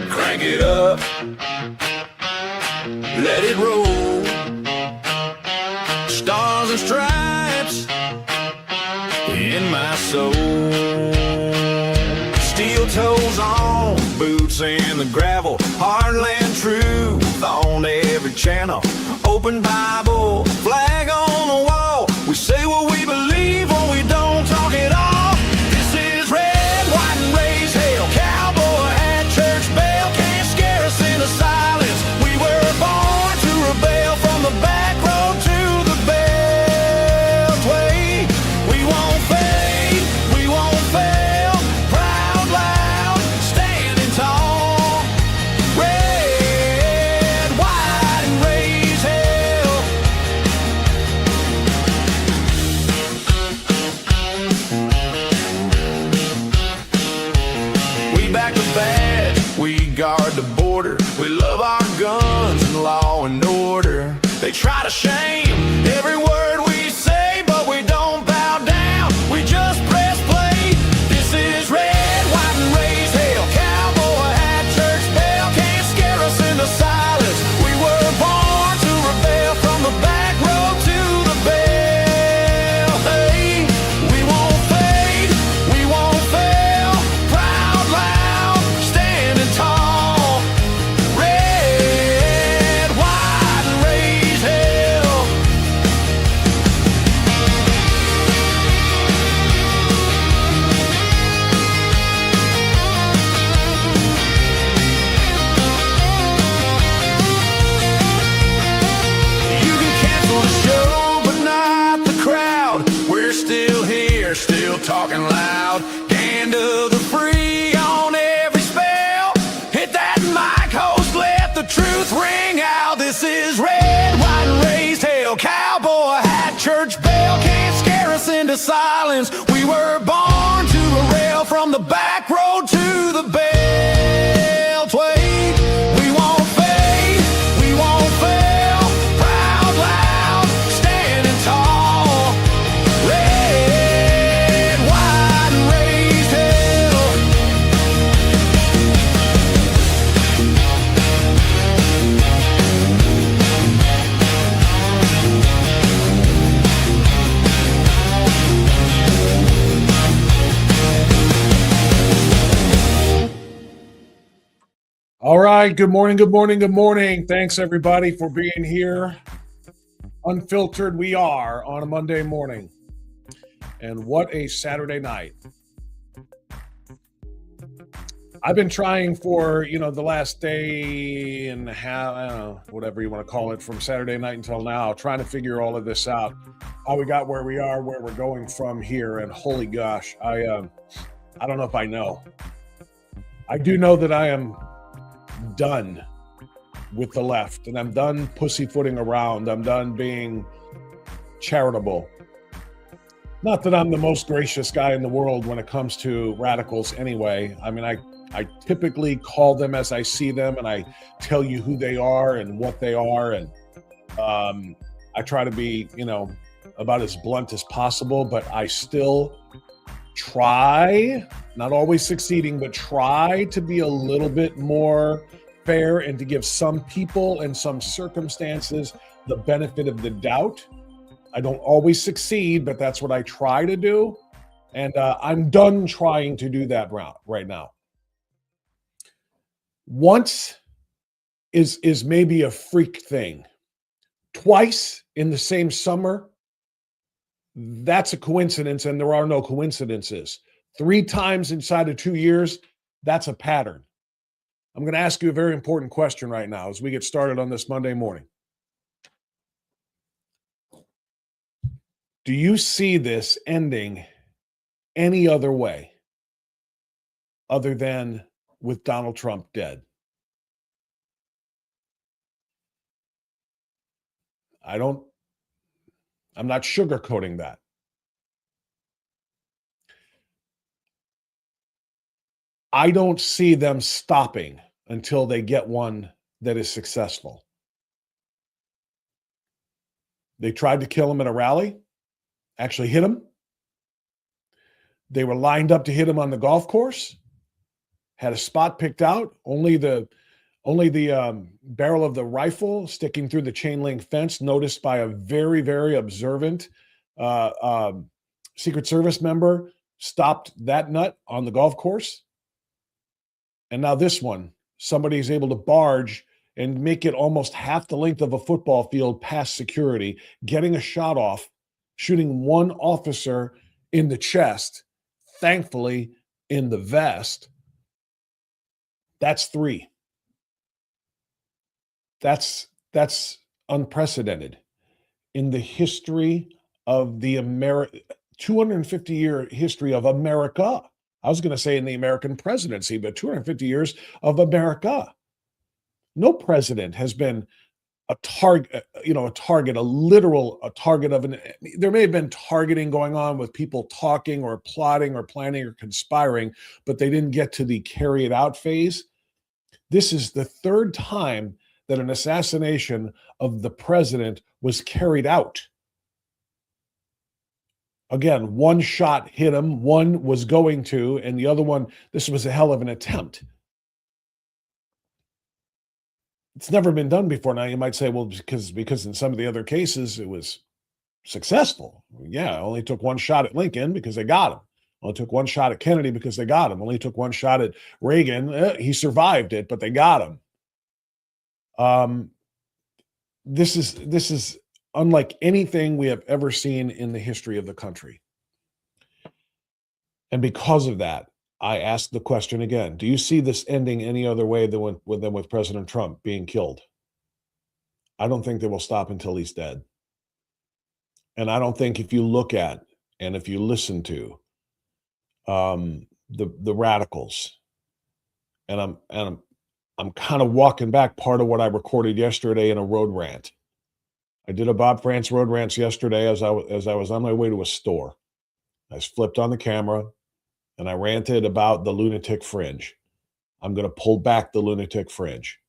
Crank it up, let it roll. Stars and stripes in my soul. Steel toes on, boots in the gravel. Heartland truth on every channel. Open Bible, flag on the wall. We say what we believe when we don't talk it all. This is red, white, and raise hell. Cowboy hat, church bell. Can't scare us into silence. We were born to rebel from the back road to the beltway. We won't fade, we won't fail. Proud, loud, standing tall. Red, white, and raise hell. We back the badge, we guard the border. We love our guns and law and order. They try to shame every word we say, but we don't bow down, we just press play. This is red, white, and raise hell. Cowboy hat, church bell. Can't scare us into silence. We were born to rebel from the back road to the bell. Hey, we won't fade, we won't fail. Proud, loud, standing tall. Red, white, and raise hell. You can cancel the show, but not the crowd. We're still here, still talking loud. Hand of the free on every spell. Hit that mic, host, let the truth ring out. This is red, white, and raised hell. Cowboy hat, church bell. Can't scare us into silence. We were born to rail from the back road to the beltway. We won't fade, we won't fail. Proud, loud, standing tall. Red, white, and raised hell. All right. Good morning. Good morning. Good morning. Thanks, everybody, for being here. Unfiltered, we are on a Monday morning. And what a Saturday night. I've been trying for, the last day and a half, I don't know, whatever you want to call it, from Saturday night until now, trying to figure all of this out. How we got where we are, where we're going from here. And holy gosh, I don't know if I know. I do know that I am done with the left, and I'm done pussyfooting around. I'm done being charitable. Not that I'm the most gracious guy in the world when it comes to radicals anyway. I mean, I typically call them as I see them, and I tell you who they are and what they are, and I try to be, about as blunt as possible, but I still try, not always succeeding, but try to be a little bit more fair and to give some people and some circumstances the benefit of the doubt. I don't always succeed, but that's what I try to do. And I'm done trying to do that right now. Once is maybe a freak thing. Twice in the same summer, that's a coincidence, and there are no coincidences. 3 times inside of 2 years, that's a pattern. I'm going to ask you a very important question right now as we get started on this Monday morning. Do you see this ending any other way other than with Donald Trump dead? I'm not sugarcoating that. I don't see them stopping until they get one that is successful. They tried to kill him at a rally, actually hit him. They were lined up to hit him on the golf course, had a spot picked out, only the barrel of the rifle sticking through the chain link fence, noticed by a very, very observant uh, um, Secret Service member, stopped that nut on the golf course. And now this one, somebody's able to barge and make it almost half the length of a football field past security, getting a shot off, shooting one officer in the chest, thankfully in the vest. That's 3. That's unprecedented in the history of the 250-year history of America. I was going to say in the American presidency, but 250 years of America. No president has been a target, a literal target of there may have been targeting going on with people talking or plotting or planning or conspiring, but they didn't get to the carry it out phase. This is the 3rd time that an assassination of the president was carried out. Again, one shot hit him, one was going to, and the other one, this was a hell of an attempt. It's never been done before. Now you might say, well, because in some of the other cases it was successful. Yeah, only took one shot at Lincoln because they got him. Only took one shot at Kennedy because they got him. Only took one shot at Reagan. He survived it, but they got him. This is unlike anything we have ever seen in the history of the country. And because of that, I ask the question again, do you see this ending any other way than with President Trump being killed? I don't think they will stop until he's dead. And I don't think if you look at and if you listen to the radicals, and I'm kind of walking back part of what I recorded yesterday in a road rant. I did a Bob France road rant yesterday as I was on my way to a store. I flipped on the camera and I ranted about the lunatic fringe. I'm going to pull back the lunatic fringe.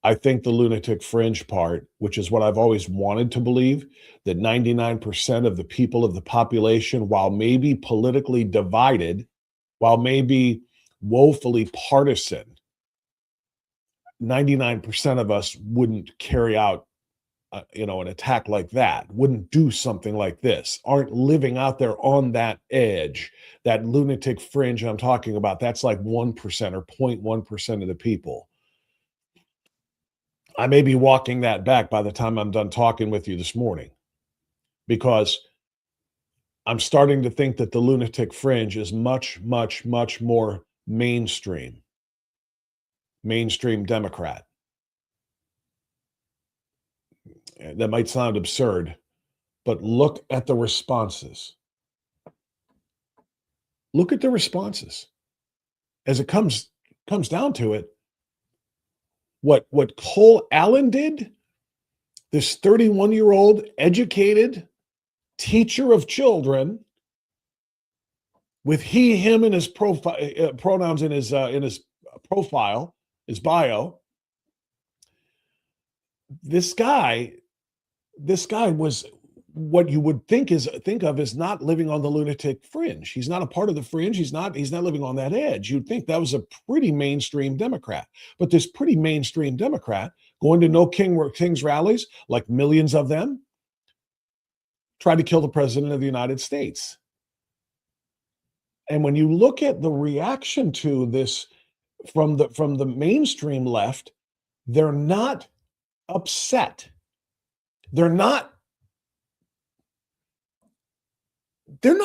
I think the lunatic fringe part, which is what I've always wanted to believe, that 99% of the people of the population, while maybe politically divided, while maybe woefully partisan, 99% of us wouldn't carry out an attack like that, wouldn't do something like this, aren't living out there on that edge, that lunatic fringe I'm talking about. That's like 1% or 0.1% of the people. I may be walking that back by the time I'm done talking with you this morning, because I'm starting to think that the lunatic fringe is much, much, much more mainstream Democrat. That might sound absurd, but look at the responses. Look at the responses. As it comes down to it, what Cole Allen did, this 31-year-old educated teacher of children, with he, him in his profile, pronouns in his profile, his bio. This guy was what you would think of as not living on the lunatic fringe. He's not a part of the fringe. He's not living on that edge. You'd think that was a pretty mainstream Democrat. But this pretty mainstream Democrat going to no King's rallies, like millions of them, tried to kill the president of the United States. And when you look at the reaction to this from the mainstream left, they're not upset. They're not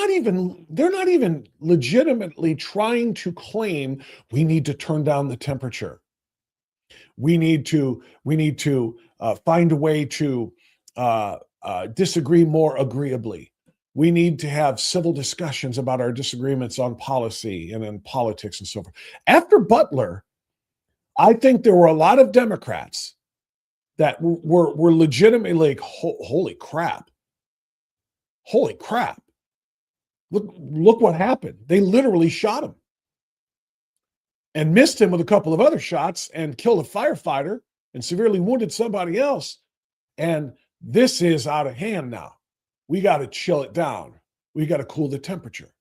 even legitimately trying to claim we need to turn down the temperature. We need to find a way to disagree more agreeably. We need to have civil discussions about our disagreements on policy and in politics and so forth. After Butler, I think there were a lot of Democrats that were legitimately like, holy crap. Holy crap. Look what happened. They literally shot him and missed him with a couple of other shots and killed a firefighter and severely wounded somebody else. And This is out of hand now. We got to chill it down. We got to cool the temperature.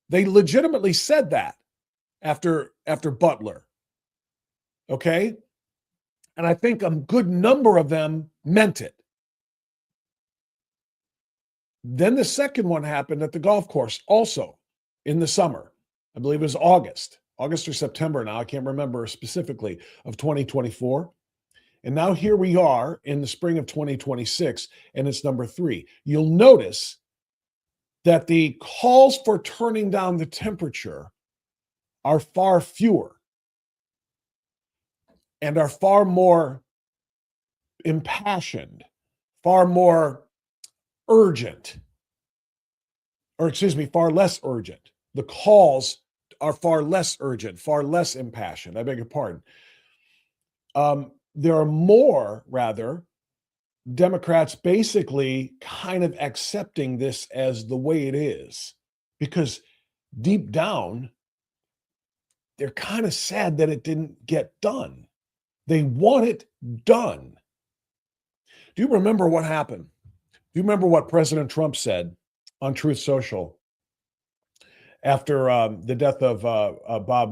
They legitimately said that after Butler. Okay? And I think a good number of them meant it. Then the second one happened at the golf course, also in the summer. I believe it was August or September now. I can't remember specifically, of 2024. And now here we are in the spring of 2026, and it's number 3. You'll notice that the calls for turning down the temperature are far fewer and are far more impassioned, far more urgent, or excuse me, far less urgent. The calls are far less urgent, far less impassioned. I beg your pardon. There are more, rather, Democrats basically kind of accepting this as the way it is, because deep down, they're kind of sad that it didn't get done. They want it done. Do you remember what happened? Do you remember what President Trump said on Truth Social after the death of Bob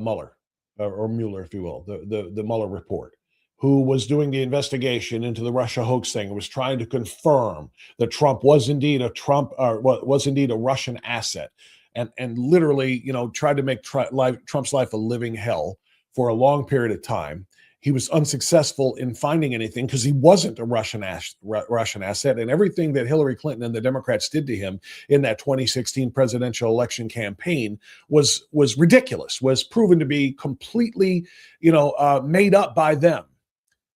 Mueller, or Mueller, if you will, the Mueller report, who was doing the investigation into the Russia hoax thing and was trying to confirm that Trump was indeed a Russian asset, and literally, tried to make Trump's life a living hell for a long period of time. He was unsuccessful in finding anything because he wasn't a Russian asset, and everything that Hillary Clinton and the Democrats did to him in that 2016 presidential election campaign was ridiculous, was proven to be completely, made up by them.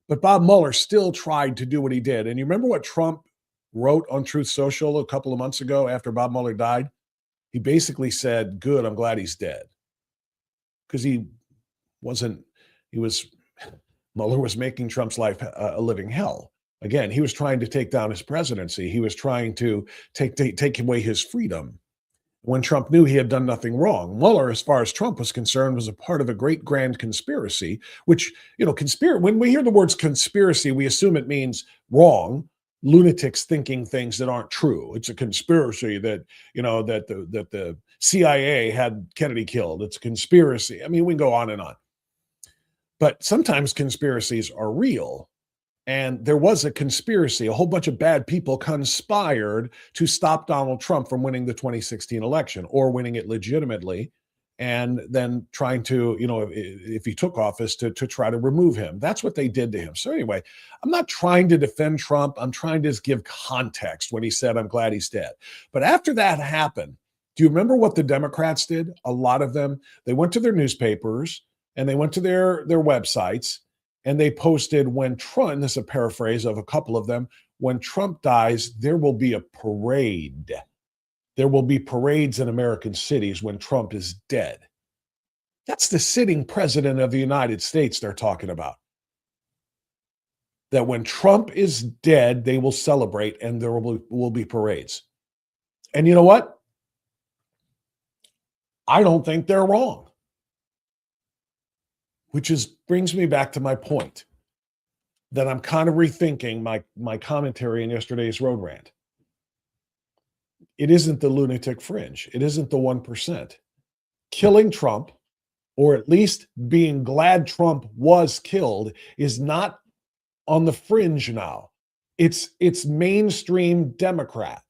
But Bob Mueller still tried to do what he did. And you remember what Trump wrote on Truth Social a couple of months ago after Bob Mueller died? He basically said, "Good, I'm glad he's dead." Because Mueller was making Trump's life a living hell. Again, he was trying to take down his presidency. He was trying to take away his freedom when Trump knew he had done nothing wrong. Mueller, as far as Trump was concerned, was a part of a great grand conspiracy, which, when we hear the words conspiracy, we assume it means wrong, lunatics thinking things that aren't true. It's a conspiracy that the CIA had Kennedy killed. It's a conspiracy. I mean, we can go on and on. But sometimes conspiracies are real. And there was a conspiracy. A whole bunch of bad people conspired to stop Donald Trump from winning the 2016 election, or winning it legitimately, and then trying to, if he took office, to try to remove him. That's what they did to him. So anyway, I'm not trying to defend Trump. I'm trying to just give context when he said, "I'm glad he's dead." But after that happened, do you remember what the Democrats did? A lot of them, they went to their newspapers and they went to their websites, and they posted, "When Trump," and this is a paraphrase of a couple of them, "when Trump dies, there will be a parade. There will be parades in American cities when Trump is dead." That's the sitting president of the United States they're talking about. That when Trump is dead, they will celebrate and there will be parades. And you know what? I don't think they're wrong. Which brings me back to my point that I'm kind of rethinking my commentary in yesterday's Road Rant. It isn't the lunatic fringe. It isn't the 1%. Killing Trump, or at least being glad Trump was killed, is not on the fringe now. It's mainstream Democrat.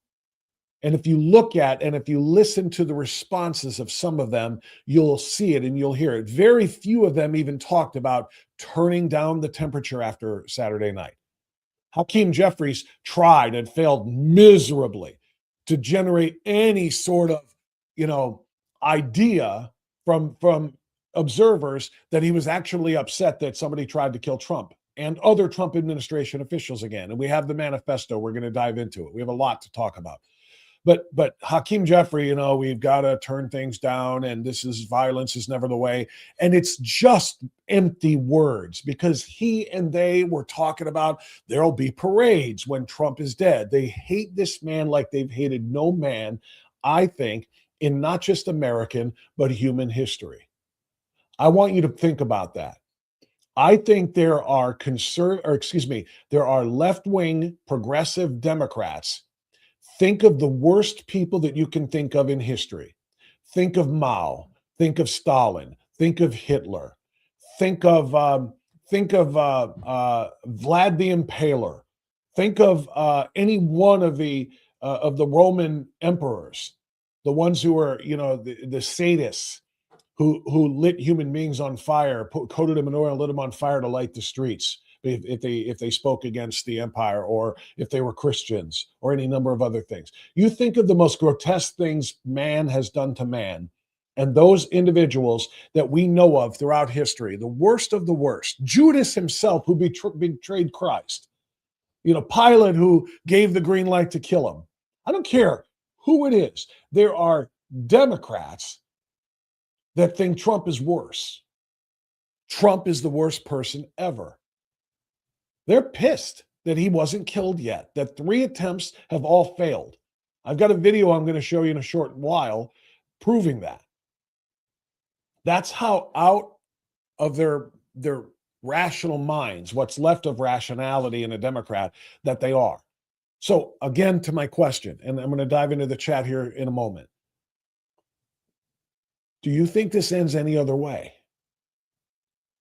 And if you look at and if you listen to the responses of some of them, you'll see it and you'll hear it. Very few of them even talked about turning down the temperature after Saturday night. Hakeem Jeffries tried and failed miserably to generate any sort of, idea from observers that he was actually upset that somebody tried to kill Trump and other Trump administration officials again. And we have the manifesto. We're going to dive into it. We have a lot to talk about. But Hakeem Jeffrey, we've got to turn things down, and violence is never the way. And it's just empty words, because he and they were talking about there'll be parades when Trump is dead. They hate this man like they've hated no man, I think, in not just American, but human history. I want you to think about that. I think there are there are left-wing progressive Democrats. Think of the worst people that you can think of in history. Think of Mao. Think of Stalin. Think of Hitler. Think of Vlad the Impaler. Think of any one of the Roman emperors, the ones who were, the sadists who lit human beings on fire, coated them in oil, lit them on fire to light the streets. If they spoke against the empire, or if they were Christians, or any number of other things. You think of the most grotesque things man has done to man, and those individuals that we know of throughout history, the worst of the worst. Judas himself, who betrayed Christ. Pilate, who gave the green light to kill him. I don't care who it is. There are Democrats that think Trump is worse. Trump is the worst person ever. They're pissed that he wasn't killed yet, that 3 attempts have all failed. I've got a video I'm going to show you in a short while proving that. That's how out of their rational minds, what's left of rationality in a Democrat, that they are. So again, to my question, and I'm going to dive into the chat here in a moment. Do you think this ends any other way?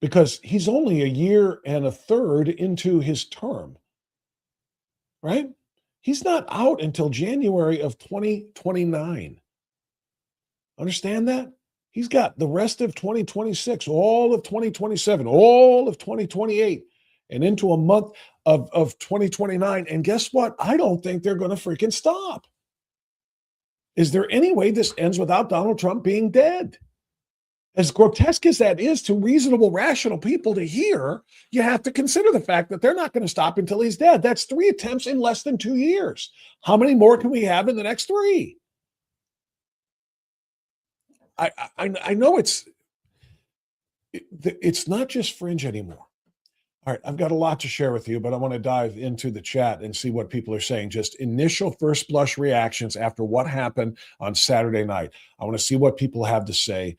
Because he's only a year and a third into his term, right? He's not out until January of 2029. Understand that? He's got the rest of 2026, all of 2027, all of 2028, and into a month of 2029. And guess what? I don't think they're going to freaking stop. Is there any way this ends without Donald Trump being dead? As grotesque as that is to reasonable, rational people to hear, you have to consider the fact that they're not going to stop until he's dead. That's 3 attempts in less than 2 years. How many more can we have in the next 3? I know it's not just fringe anymore. All right, I've got a lot to share with you, but I want to dive into the chat and see what people are saying. Just initial first blush reactions after what happened on Saturday night. I want to see what people have to say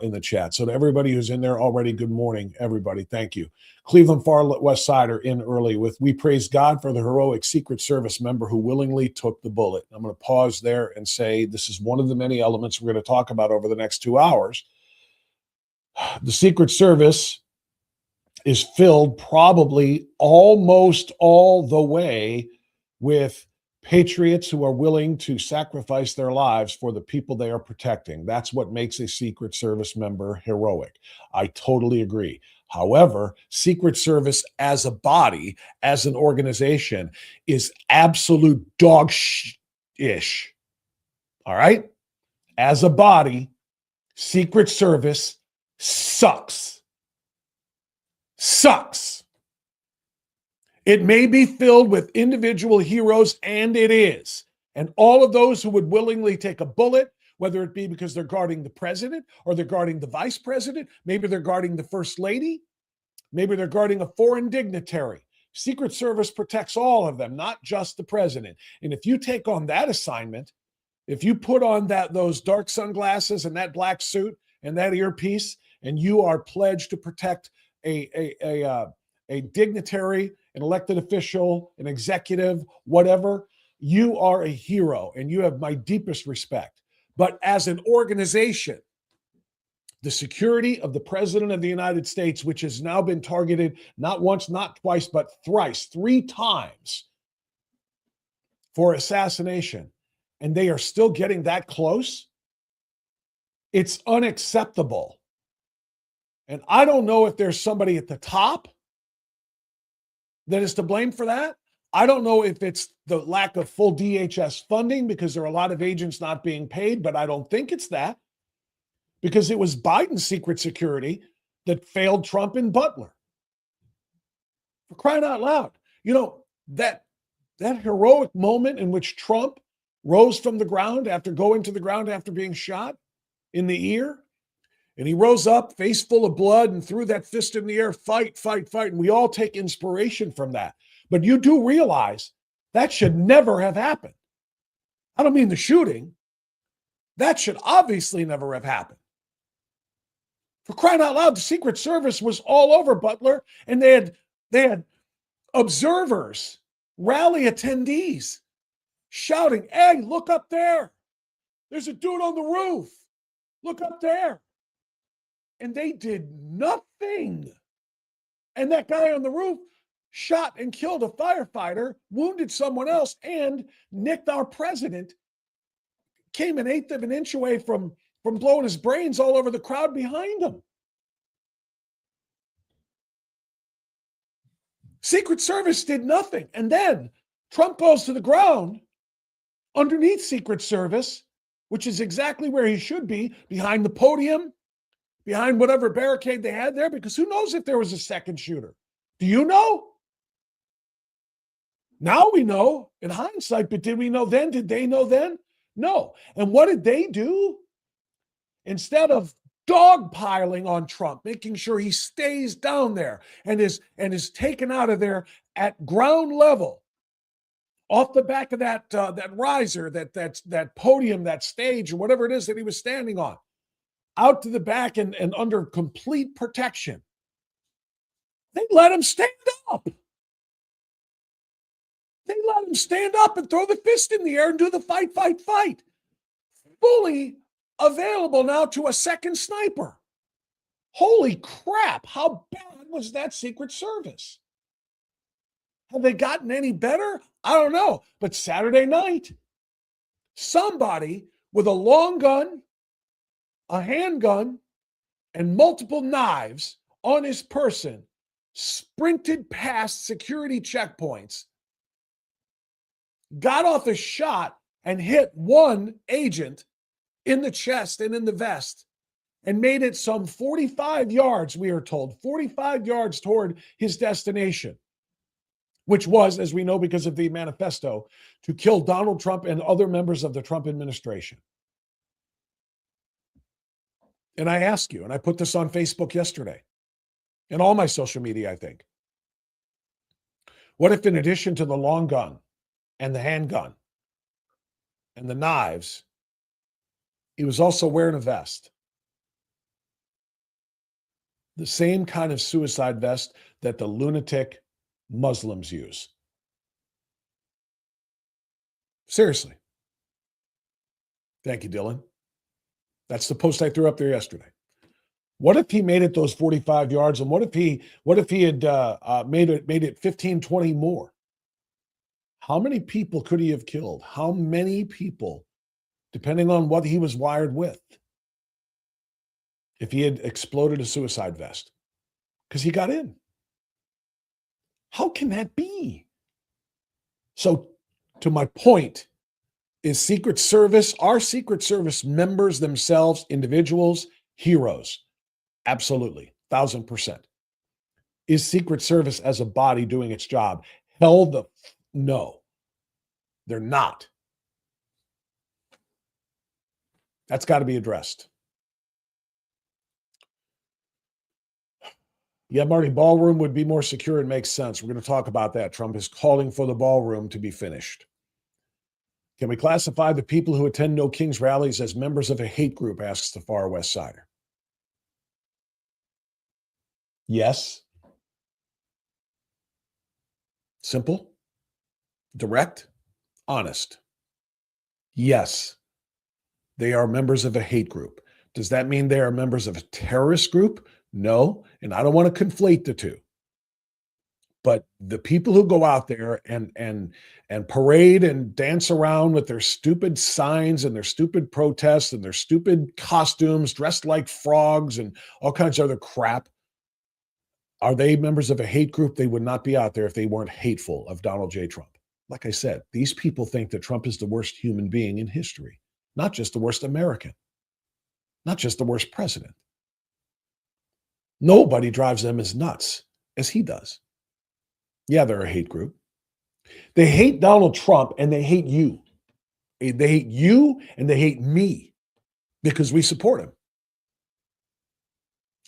in the chat. So to everybody who's in there already, good morning, everybody. Thank you. Cleveland Far West Sider in early with, we praise God for the heroic Secret Service member who willingly took the bullet. I'm going to pause there and say this is one of the many elements we're going to talk about over the next 2 hours. The Secret Service is filled probably almost all the way with patriots who are willing to sacrifice their lives for the people they are protecting. That's what makes a Secret Service member heroic. I totally agree. However, Secret Service as a body, as an organization, is absolute dog-ish. All right? As a body, Secret Service sucks. Sucks. It may be filled with individual heroes, and it is. And all of those who would willingly take a bullet, whether it be because they're guarding the president or they're guarding the vice president, maybe they're guarding the first lady, maybe they're guarding a foreign dignitary. Secret Service protects all of them, not just the president. And if you take on that assignment, if you put on those dark sunglasses and that black suit and that earpiece, and you are pledged to protect a dignitary, an elected official, an executive, whatever, you are a hero and you have my deepest respect. But as an organization, the security of the President of the United States, which has now been targeted not once, not twice, but thrice, 3 times for assassination, and they are still getting that close, it's unacceptable. And I don't know if there's somebody at the top that is to blame for that. I don't know if it's the lack of full DHS funding because there are a lot of agents not being paid, but I don't think it's that, because it was Biden's secret security that failed Trump and Butler. For crying out loud. That heroic moment in which Trump rose from the ground after going to the ground after being shot in the ear, and he rose up, face full of blood, and threw that fist in the air, fight, fight, fight. And we all take inspiration from that. But you do realize that should never have happened. I don't mean the shooting. That should obviously never have happened. For crying out loud, the Secret Service was all over Butler, and they had observers, rally attendees, shouting, "Hey, look up there. There's a dude on the roof. Look up there." And they did nothing. And that guy on the roof shot and killed a firefighter, wounded someone else, and nicked our president, came an eighth of an inch away from blowing his brains all over the crowd behind him. Secret Service did nothing. And then Trump goes to the ground underneath Secret Service, which is exactly where he should be, behind the podium, behind whatever barricade they had there, because who knows if there was a second shooter? Do you know? Now we know in hindsight, but did we know then? Did they know then? No. And what did they do? Instead of dogpiling on Trump, making sure he stays down there and is taken out of there at ground level, off the back of that riser, that podium, that stage, or whatever it is that he was standing on, out to the back and under complete protection. They let him stand up. They let him stand up and throw the fist in the air and do the fight. Fully available now to a second sniper. Holy crap, how bad was that Secret Service? Have they gotten any better? I don't know. But Saturday night, somebody with a long gun, a handgun, and multiple knives on his person sprinted past security checkpoints, got off a shot, and hit one agent in the chest and in the vest, and made it some 45 yards, we are told, 45 yards toward his destination, which was, as we know because of the manifesto, to kill Donald Trump and other members of the Trump administration. And I ask you, and I put this on Facebook yesterday, and all my social media, I think, what if in addition to the long gun and the handgun and the knives, he was also wearing a vest? The same kind of suicide vest that the lunatic Muslims use. Seriously. Thank you, Dylan. That's the post I threw up there yesterday. What if he made it those 45 yards? And what if he had made it 15, 20 more? How many people could he have killed? How many people, depending on what he was wired with, if he had exploded a suicide vest? Because he got in. How can that be? So, to my point, is Secret Service, are Secret Service members themselves, individuals, heroes? Absolutely, 1,000%. Is Secret Service as a body doing its job? No, they're not. That's got to be addressed. Yeah, Marty, ballroom would be more secure and makes sense. We're going to talk about that. Trump is calling for the ballroom to be finished. Can we classify the people who attend No Kings rallies as members of a hate group, asks the Far West Sider. Yes. Simple, direct, honest. Yes, they are members of a hate group. Does that mean they are members of a terrorist group? No, and I don't want to conflate the two. But the people who go out there and parade and dance around with their stupid signs and their stupid protests and their stupid costumes, dressed like frogs and all kinds of other crap, are they members of a hate group? They would not be out there if they weren't hateful of Donald J. Trump. Like I said, these people think that Trump is the worst human being in history, not just the worst American, not just the worst president. Nobody drives them as nuts as he does. Yeah, they're a hate group. They hate Donald Trump and they hate you. They hate you and they hate me because we support him.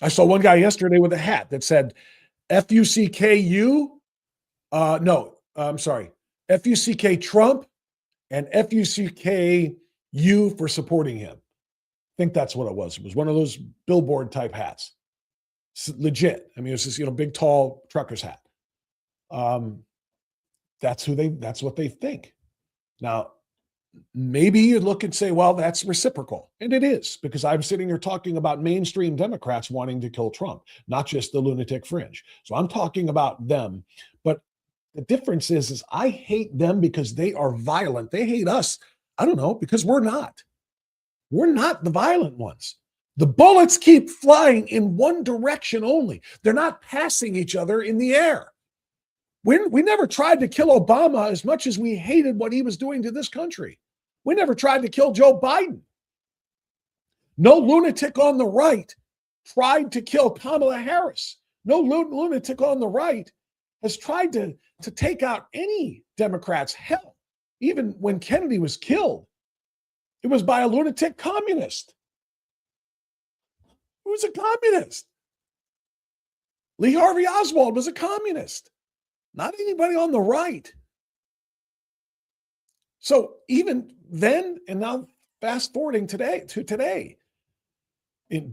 I saw one guy yesterday with a hat that said F-U-C-K-U. F-U-C-K Trump and F-U-C-K-U for supporting him. think that's what it was. It was one of those billboard type hats. It's legit. I mean, it was this, big, tall trucker's hat. That's what they think. Now, maybe you look and say, well, that's reciprocal. And it is, because I'm sitting here talking about mainstream Democrats wanting to kill Trump, not just the lunatic fringe. So I'm talking about them. But the difference is I hate them because they are violent. They hate us, I don't know, because we're not. We're not the violent ones. The bullets keep flying in one direction only. They're not passing each other in the air. We never tried to kill Obama as much as we hated what he was doing to this country. We never tried to kill Joe Biden. No lunatic on the right tried to kill Kamala Harris. No lunatic on the right has tried to take out any Democrats. Hell, even when Kennedy was killed, it was by a lunatic communist. Who was a communist? Lee Harvey Oswald was a communist, not anybody on the right. So even then, and now fast forwarding to today,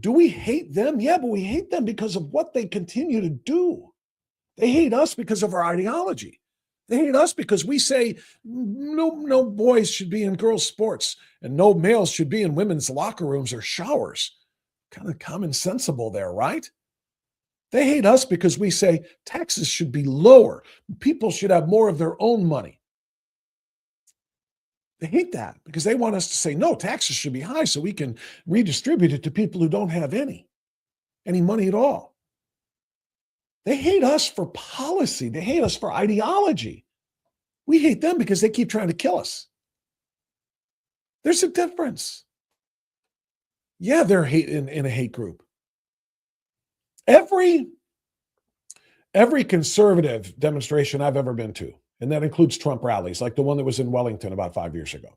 do we hate them? Yeah, but we hate them because of what they continue to do. They hate us because of our ideology. They hate us because we say no boys should be in girls' sports and no males should be in women's locker rooms or showers. Kind of common sensible there, right? They hate us because we say taxes should be lower. People should have more of their own money. They hate that because they want us to say, no, taxes should be high so we can redistribute it to people who don't have any money at all. They hate us for policy. They hate us for ideology. We hate them because they keep trying to kill us. There's a difference. Yeah, they're in a hate group. Every conservative demonstration I've ever been to, and that includes Trump rallies, like the one that was in Wellington about 5 years ago,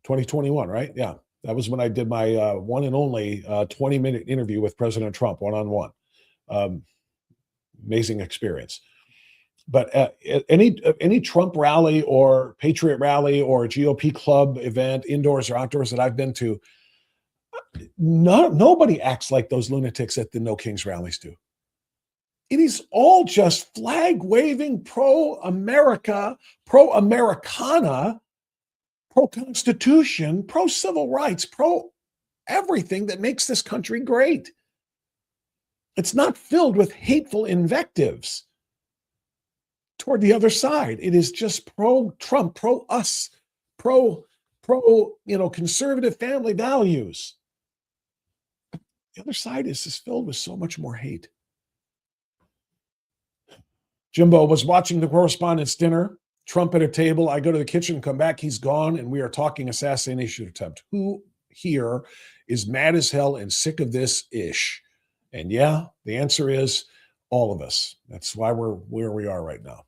2021, right? Yeah, that was when I did my one and only 20-minute interview with President Trump, one-on-one. Amazing experience. But any Trump rally or Patriot rally or GOP club event, indoors or outdoors, that I've been to, nobody acts like those lunatics at the No Kings rallies do. It is all just flag-waving, pro-America, pro-Americana, pro-Constitution, pro-civil rights, pro-everything that makes this country great. It's not filled with hateful invectives toward the other side. It is just pro-Trump, pro-us, conservative family values. The other side is just filled with so much more hate. Jimbo was watching the correspondence dinner, Trump at a table. I go to the kitchen, come back, he's gone, and we are talking assassination attempt. Who here is mad as hell and sick of this ish? And yeah, the answer is all of us. That's why we're where we are right now.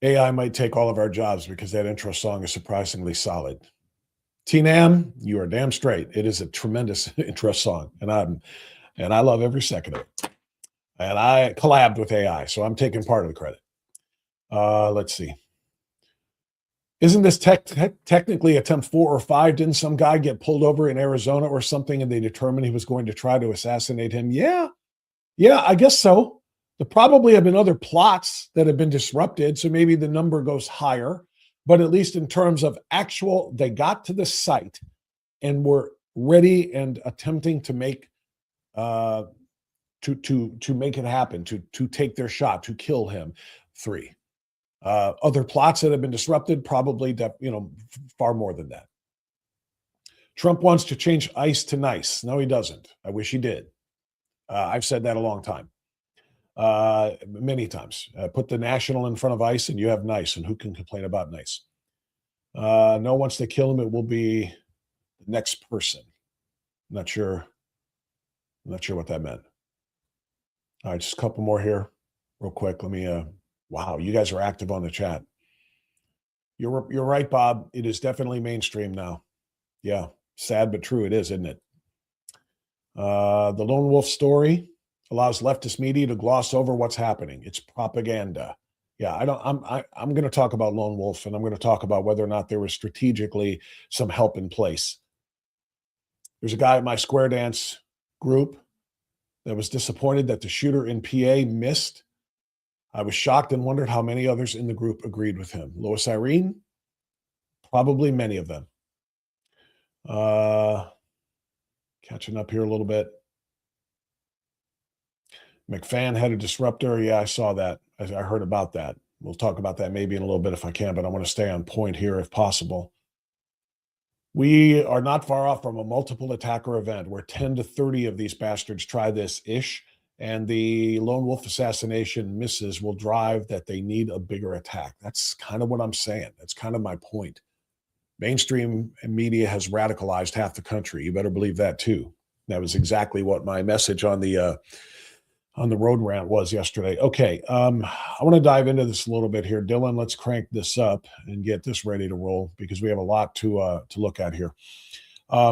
AI might take all of our jobs because that intro song is surprisingly solid. T-Nam, you are damn straight. It is a tremendous intro song, and I love every second of it. And I collabed with AI, so I'm taking part of the credit. Let's see. Isn't this technically attempt 4 or 5? Didn't some guy get pulled over in Arizona or something, and they determined he was going to try to assassinate him? Yeah, I guess so. There probably have been other plots that have been disrupted, so maybe the number goes higher. But at least in terms of actual, they got to the site and were ready and attempting to make to make it happen, to take their shot, to kill him. 3. Other plots that have been disrupted, probably far more than that. Trump wants to change ICE to nice. No, he doesn't. I wish he did. I've said that a long time. Many times. Put the national in front of ICE and you have nice, and who can complain about nice? No one wants to kill him. It will be the next person. I'm not sure what that meant. All right, just a couple more here real quick. Let me, wow, you guys are active on the chat. You're right, Bob. It is definitely mainstream now. Yeah, sad but true it is, isn't it? The lone wolf story allows leftist media to gloss over what's happening. It's propaganda. Yeah, I'm going to talk about lone wolf, and I'm going to talk about whether or not there was strategically some help in place. There's a guy at my square dance group that was disappointed that the shooter in PA missed. I was shocked and wondered how many others in the group agreed with him. Lois Irene, probably many of them. Catching up here a little bit. McFan had a disruptor. Yeah, I saw that. I heard about that. We'll talk about that maybe in a little bit if I can, but I want to stay on point here if possible. We are not far off from a multiple attacker event where 10 to 30 of these bastards try this ish, and the lone wolf assassination misses will drive that they need a bigger attack. That's kind of what I'm saying. That's kind of my point. Mainstream media has radicalized half the country. You better believe that too. That was exactly what my message on the road rant was yesterday. Okay, I want to dive into this a little bit here. Dylan, let's crank this up and get this ready to roll because we have a lot to look at here. I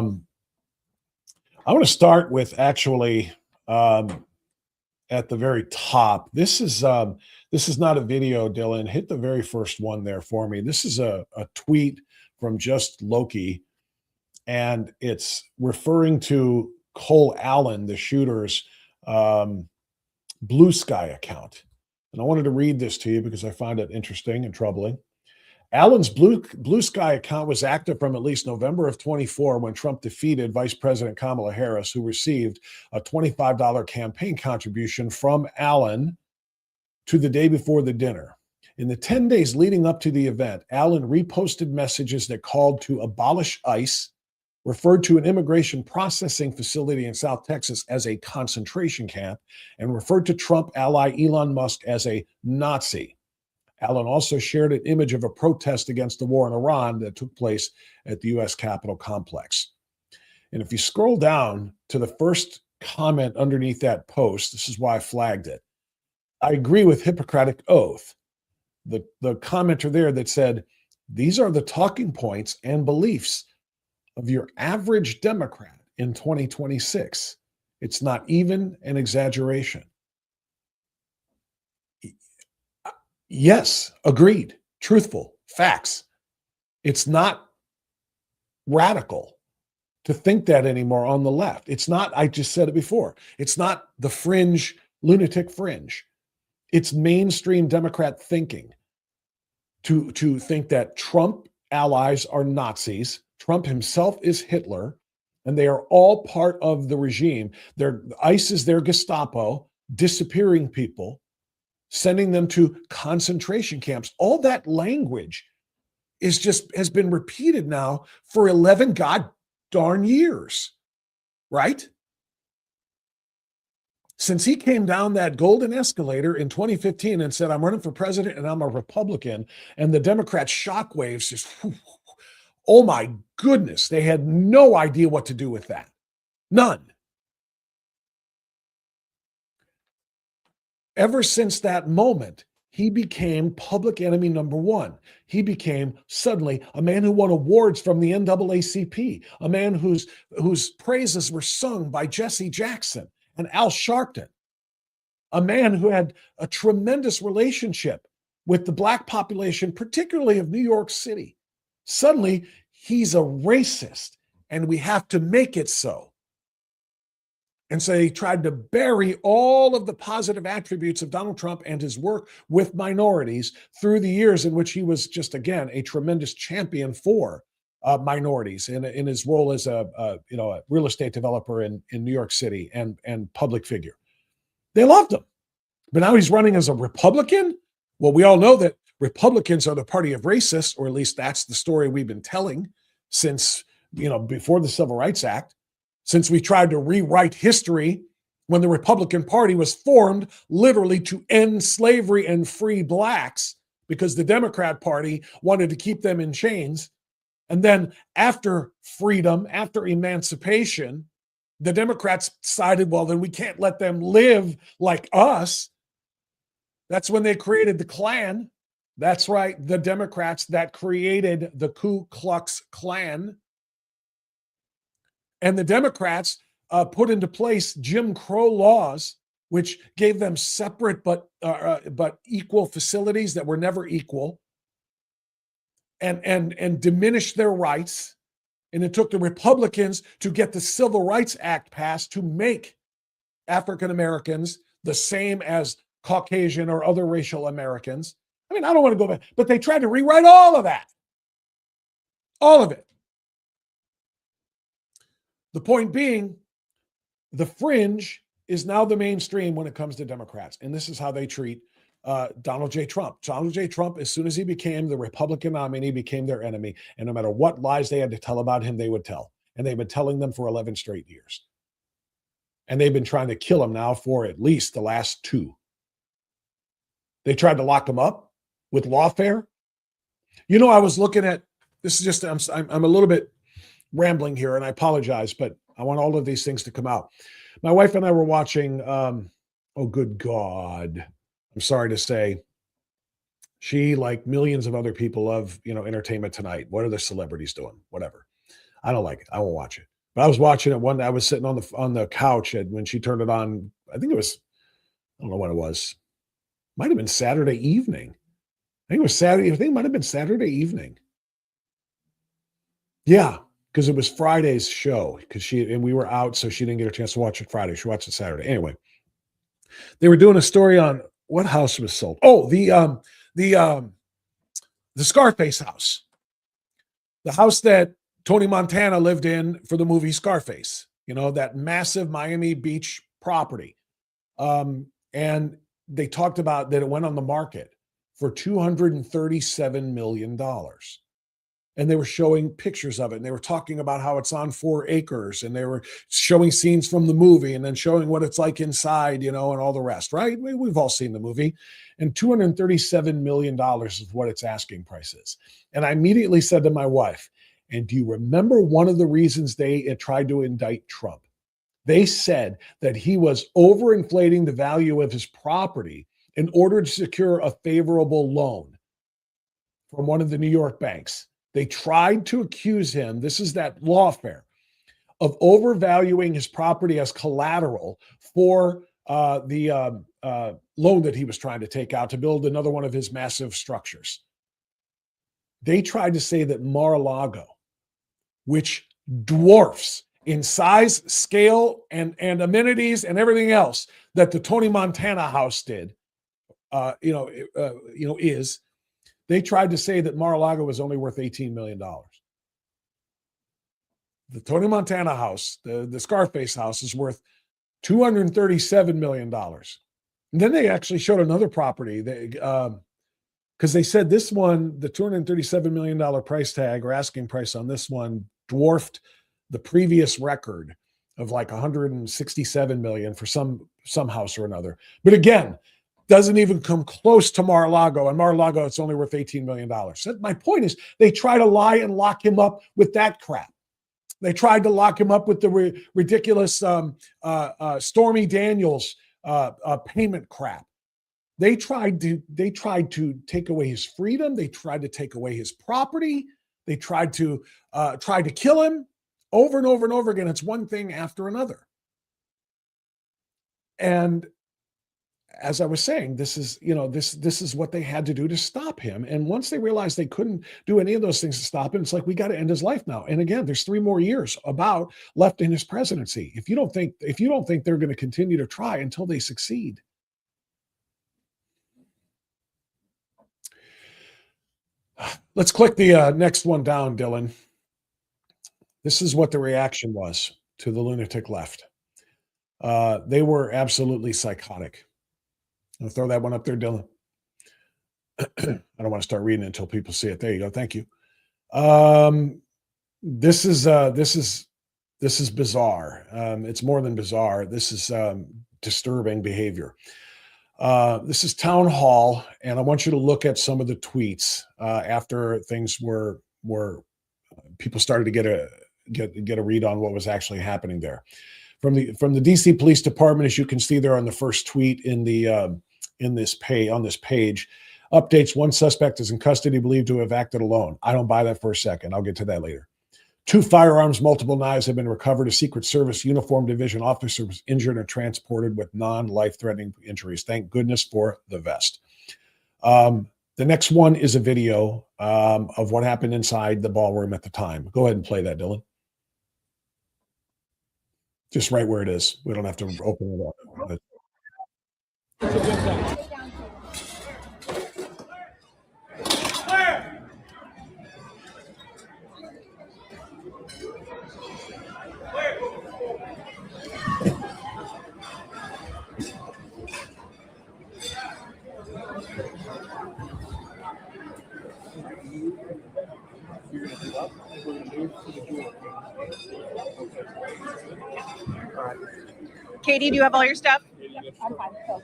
want to start with actually at the very top. This is not a video, Dylan. Hit the very first one there for me. This is a tweet from Just Loki, and it's referring to Cole Allen, the shooter's Blue Sky account. And I wanted to read this to you because I find it interesting and troubling. Allen's Blue Sky account was active from at least November of 24 when Trump defeated Vice President Kamala Harris, who received a $25 campaign contribution from Allen to the day before the dinner. In the 10 days leading up to the event, Allen reposted messages that called to abolish ICE, referred to an immigration processing facility in South Texas as a concentration camp, and referred to Trump ally Elon Musk as a Nazi. Allen also shared an image of a protest against the war in Iran that took place at the U.S. Capitol complex. And if you scroll down to the first comment underneath that post, this is why I flagged it. I agree with Hippocratic Oath. The commenter there that said, these are the talking points and beliefs of your average Democrat in 2026. It's not even an exaggeration. Yes, agreed. Truthful, facts. It's not radical to think that anymore on the left. It's not, I just said it before, it's not the fringe, lunatic fringe. It's mainstream Democrat thinking to think that Trump allies are Nazis, Trump himself is Hitler, and they are all part of the regime. ICE is their Gestapo, disappearing people, sending them to concentration camps. All that language has been repeated now for 11 god darn years, right? Since he came down that golden escalator in 2015 and said, I'm running for president and I'm a Republican, and the Democrats' shockwaves just, oh my goodness, they had no idea what to do with that. None. Ever since that moment, he became public enemy number one. He became suddenly a man who won awards from the NAACP, a man whose praises were sung by Jesse Jackson and Al Sharpton, a man who had a tremendous relationship with the Black population, particularly of New York City. Suddenly, he's a racist, and we have to make it so. And so he tried to bury all of the positive attributes of Donald Trump and his work with minorities through the years in which he was just, again, a tremendous champion for minorities in his role as a real estate developer in New York City and public figure. They loved him. But now he's running as a Republican. Well, we all know that Republicans are the party of racists, or at least that's the story we've been telling since, before the Civil Rights Act, since we tried to rewrite history when the Republican Party was formed literally to end slavery and free blacks because the Democrat Party wanted to keep them in chains. And then after freedom, after emancipation, the Democrats decided, well, then we can't let them live like us. That's when they created the Klan. That's right, the Democrats that created the Ku Klux Klan. And the Democrats put into place Jim Crow laws which gave them separate but equal facilities that were never equal, and diminished their rights. And it took the Republicans to get the Civil Rights Act passed to make African Americans the same as Caucasian or other racial Americans. I mean, I don't want to go back, but they tried to rewrite all of that. All of it. The point being, the fringe is now the mainstream when it comes to Democrats. And this is how they treat Donald J. Trump. Donald J. Trump, as soon as he became the Republican nominee, became their enemy. And no matter what lies they had to tell about him, they would tell. And they've been telling them for 11 straight years. And they've been trying to kill him now for at least the last 2. They tried to lock him up with lawfare. You know, I was looking at, this is just, I'm a little bit rambling here, and I apologize, but I want all of these things to come out. My wife and I were watching, oh, good God. I'm sorry to say, she, like millions of other people, love, Entertainment Tonight. What are the celebrities doing? Whatever. I don't like it. I won't watch it. But I was watching it one day. I was sitting on the couch, and when she turned it on, I think it was, I don't know when it was. Might have been Saturday evening. I think it was Saturday. I think it might have been Saturday evening. Yeah, because it was Friday's show. And we were out, so she didn't get a chance to watch it Friday. She watched it Saturday. Anyway, they were doing a story on what house was sold. Oh, the Scarface house, the house that Tony Montana lived in for the movie Scarface. That massive Miami Beach property. And they talked about that it went on the market for $237 million. And they were showing pictures of it. And they were talking about how it's on 4 acres. And they were showing scenes from the movie and then showing what it's like inside, and all the rest, right? We've all seen the movie. And $237 million is what its asking price is. And I immediately said to my wife, and do you remember one of the reasons they tried to indict Trump? They said that he was overinflating the value of his property in order to secure a favorable loan from one of the New York banks. They tried to accuse him, this is that lawfare, of overvaluing his property as collateral for the loan that he was trying to take out to build another one of his massive structures. They tried to say that Mar-a-Lago, which dwarfs in size, scale, and amenities and everything else that the Tony Montana house did, is, they tried to say that Mar-a-Lago was only worth $18 million. The Tony Montana house, the Scarface house, is worth $237 million. And then they actually showed another property because they said this one, the $237 million price tag or asking price on this one dwarfed the previous record of like $167 million for some house or another. But again, doesn't even come close to Mar-a-Lago. And Mar-a-Lago, it's only worth $18 million. So my point is, they try to lie and lock him up with that crap. They tried to lock him up with the ridiculous Stormy Daniels payment crap. They tried to take away his freedom. They tried to take away his property. They tried to kill him over and over and over again. It's one thing after another. And as I was saying, this is what they had to do to stop him. And once they realized they couldn't do any of those things to stop him, it's like, we got to end his life now. And again, there's 3 more years left in his presidency. If you don't think they're going to continue to try until they succeed. Let's click the next one down, Dylan. This is what the reaction was to the lunatic left. They were absolutely psychotic. I'll throw that one up there, Dylan. I don't want to start reading it until people see it. There you go. Thank you. This is bizarre. It's more than bizarre. This is disturbing behavior. This is Town Hall, and I want you to look at some of the tweets after things were people started to get a read on what was actually happening there. From the DC Police Department, as you can see there on the first tweet on this page, updates: 1 suspect is in custody, believed to have acted alone. I don't buy that for a second. I'll get to that later. 2 firearms, multiple knives have been recovered. A Secret Service uniformed division officer was injured and transported with non-life-threatening injuries. Thank goodness for the vest. The next one is a video of what happened inside the ballroom at the time. Go ahead and play that, Dylan. Just right where it is. We don't have to open it up. Katie, do you have all your stuff? I'm fine. So.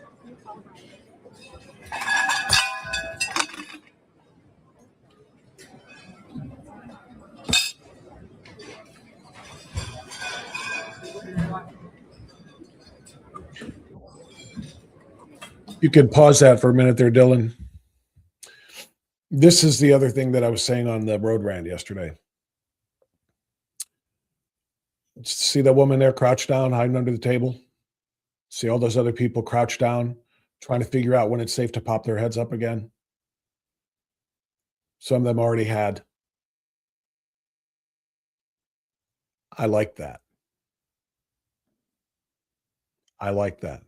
You can pause that for a minute there, Dylan. This is the other thing that I was saying on the road rant yesterday. See that woman there crouched down, hiding under the table? See all those other people crouched down, trying to figure out when it's safe to pop their heads up again? Some of them already had. I like that. I like that.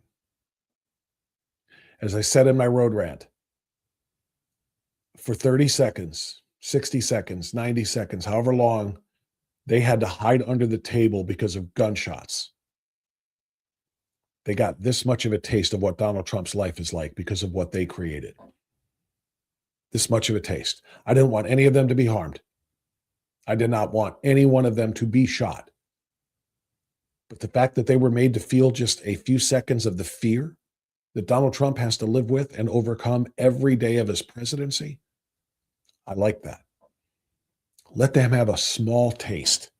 As I said in my road rant, for 30 seconds, 60 seconds, 90 seconds, however long, they had to hide under the table because of gunshots. They got this much of a taste of what Donald Trump's life is like because of what they created. This much of a taste. I didn't want any of them to be harmed. I did not want any one of them to be shot. But the fact that they were made to feel just a few seconds of the fear that Donald Trump has to live with and overcome every day of his presidency, I like that. Let them have a small taste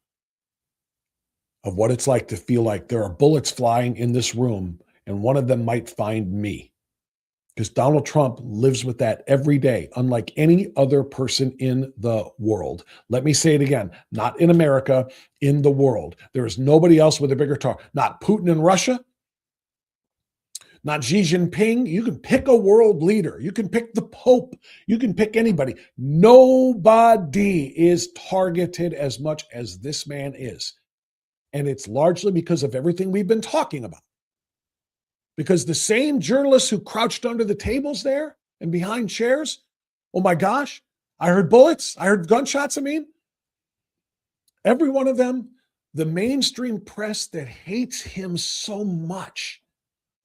of what it's like to feel like there are bullets flying in this room and one of them might find me. Because Donald Trump lives with that every day, unlike any other person in the world. Let me say it again, not in America, in the world. There is nobody else with a bigger talk. Not Putin in Russia, not Xi Jinping. You can pick a world leader. You can pick the Pope. You can pick anybody. Nobody is targeted as much as this man is. And it's largely because of everything we've been talking about. Because the same journalists who crouched under the tables there and behind chairs, oh my gosh, I heard bullets, I heard gunshots, every one of them, the mainstream press that hates him so much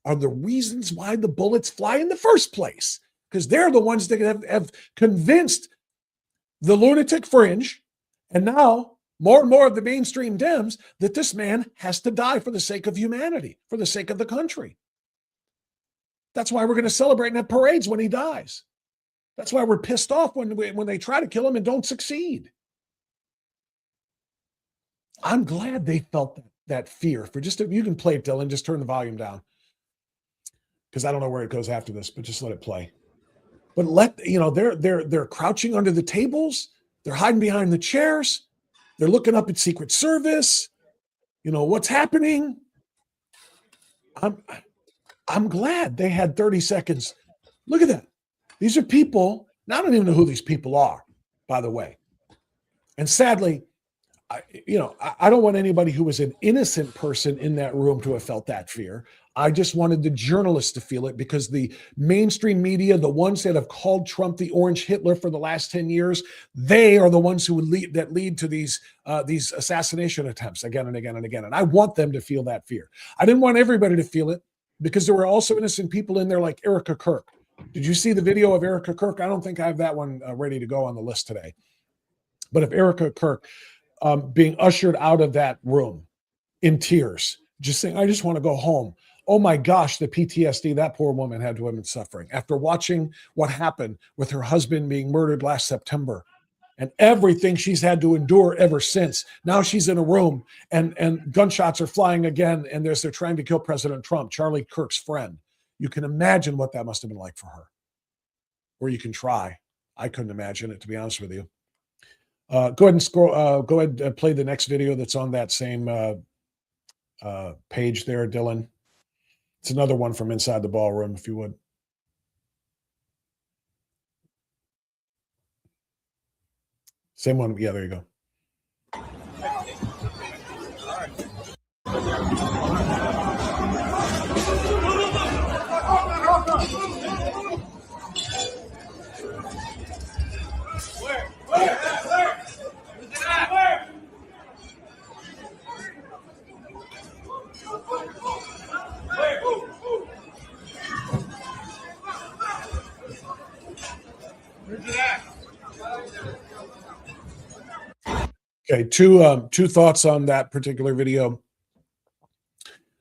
are the reasons why the bullets fly in the first place. Because they're the ones that have convinced the lunatic fringe, and now more and more of the mainstream Dems, that this man has to die for the sake of humanity, for the sake of the country. That's why we're going to celebrate and have parades when he dies. That's why we're pissed off when they try to kill him and don't succeed. I'm glad they felt that fear. For just you can play it, Dylan. Just turn the volume down, because I don't know where it goes after this, but just let it play. But they're crouching under the tables. They're hiding behind the chairs. They're looking up at Secret Service. What's happening? I'm glad they had 30 seconds. Look at that. These are people. Now I don't even know who these people are, by the way. And sadly, I don't want anybody who was an innocent person in that room to have felt that fear. I just wanted the journalists to feel it, because the mainstream media, the ones that have called Trump the Orange Hitler for the last 10 years, they are the ones who would lead to these assassination attempts again and again and again. And I want them to feel that fear. I didn't want everybody to feel it, because there were also innocent people in there like Erika Kirk. Did you see the video of Erika Kirk? I don't think I have that one ready to go on the list today. But of Erika Kirk being ushered out of that room in tears, just saying, I just want to go home. Oh my gosh, the PTSD that poor woman had to have been suffering after watching what happened with her husband being murdered last September, and everything she's had to endure ever since. Now she's in a room and gunshots are flying again, and they're trying to kill President Trump, Charlie Kirk's friend. You can imagine what that must have been like for her. Or you can try. I couldn't imagine it, to be honest with you. Go ahead and scroll. Go ahead and play the next video that's on that same page there, Dylan. It's another one from inside the ballroom, if you would. Same one. Yeah, there you go. Okay, two thoughts on that particular video.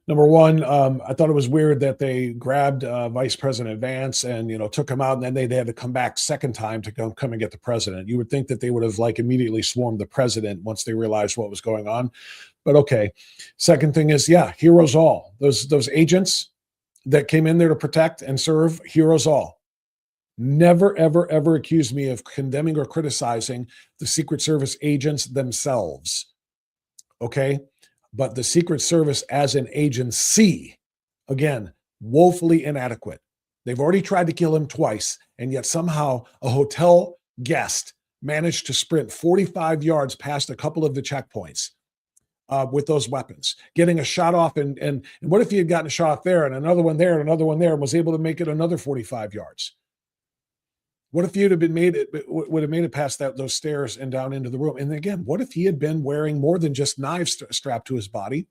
Number one, I thought it was weird that they grabbed Vice President Vance and took him out, and then they had to come back second time to come and get the president. You would think that they would have immediately swarmed the president once they realized what was going on, but okay. Second thing is, yeah, heroes all. Those agents that came in there to protect and serve, heroes all. Never, ever, ever accuse me of condemning or criticizing the Secret Service agents themselves. Okay? But the Secret Service as an agency, again, woefully inadequate. They've already tried to kill him twice, and yet somehow a hotel guest managed to sprint 45 yards past a couple of the checkpoints with those weapons, getting a shot off. And what if he had gotten a shot there and another one there and another one there and was able to make it another 45 yards? What if you'd have would have made it past those stairs and down into the room? And again, what if he had been wearing more than just knives strapped to his body?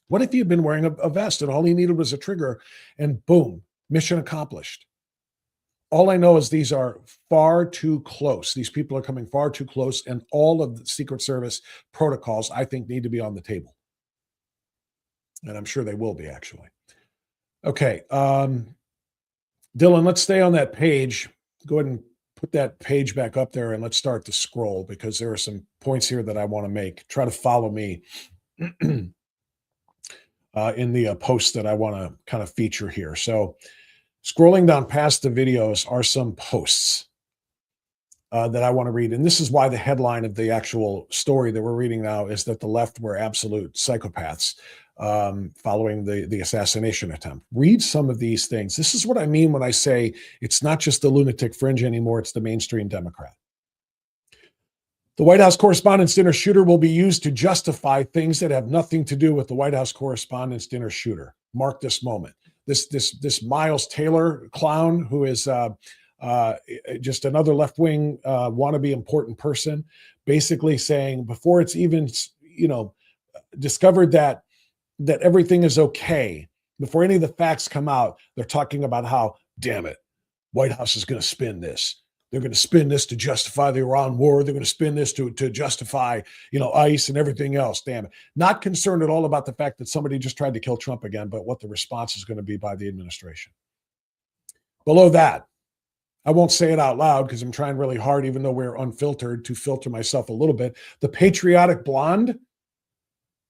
What if he had been wearing a vest and all he needed was a trigger and boom, mission accomplished? All I know is these are far too close. These people are coming far too close, and all of the Secret Service protocols, I think, need to be on the table. And I'm sure they will be, actually. Okay. Dylan, let's stay on that page. Go ahead and put that page back up there and let's start to scroll, because there are some points here that I want to make. Try to follow me in the post that I want to kind of feature here. So scrolling down past the videos are some posts that I want to read. And this is why the headline of the actual story that we're reading now is that the left were absolute psychopaths following the assassination attempt. Read some of these things. This is what I mean when I say it's not just the lunatic fringe anymore, it's the mainstream Democrat. The White House Correspondents' Dinner shooter will be used to justify things that have nothing to do with the White House Correspondents' Dinner shooter. Mark this moment. This Miles Taylor clown, who is just another left-wing wannabe important person, basically saying before it's even discovered that everything is okay, before any of the facts come out, they're talking about how, damn it, White House is going to spin this. They're going to spin this to justify the Iran war. They're going to spin this to justify, ICE and everything else. Damn it. Not concerned at all about the fact that somebody just tried to kill Trump again, but what the response is going to be by the administration. Below that, I won't say it out loud because I'm trying really hard, even though we're unfiltered, to filter myself a little bit. The patriotic blonde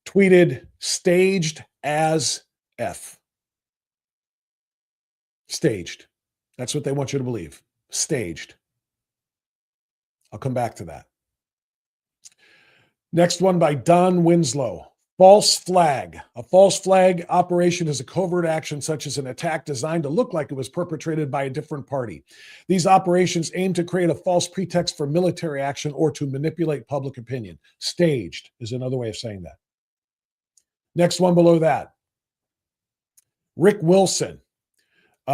tweeted, "Staged as F." Staged. That's what they want you to believe. Staged. I'll come back to that. Next one by Don Winslow. False flag. A false flag operation is a covert action such as an attack designed to look like it was perpetrated by a different party. These operations aim to create a false pretext for military action or to manipulate public opinion. Staged is another way of saying that. Next one below that. Rick Wilson,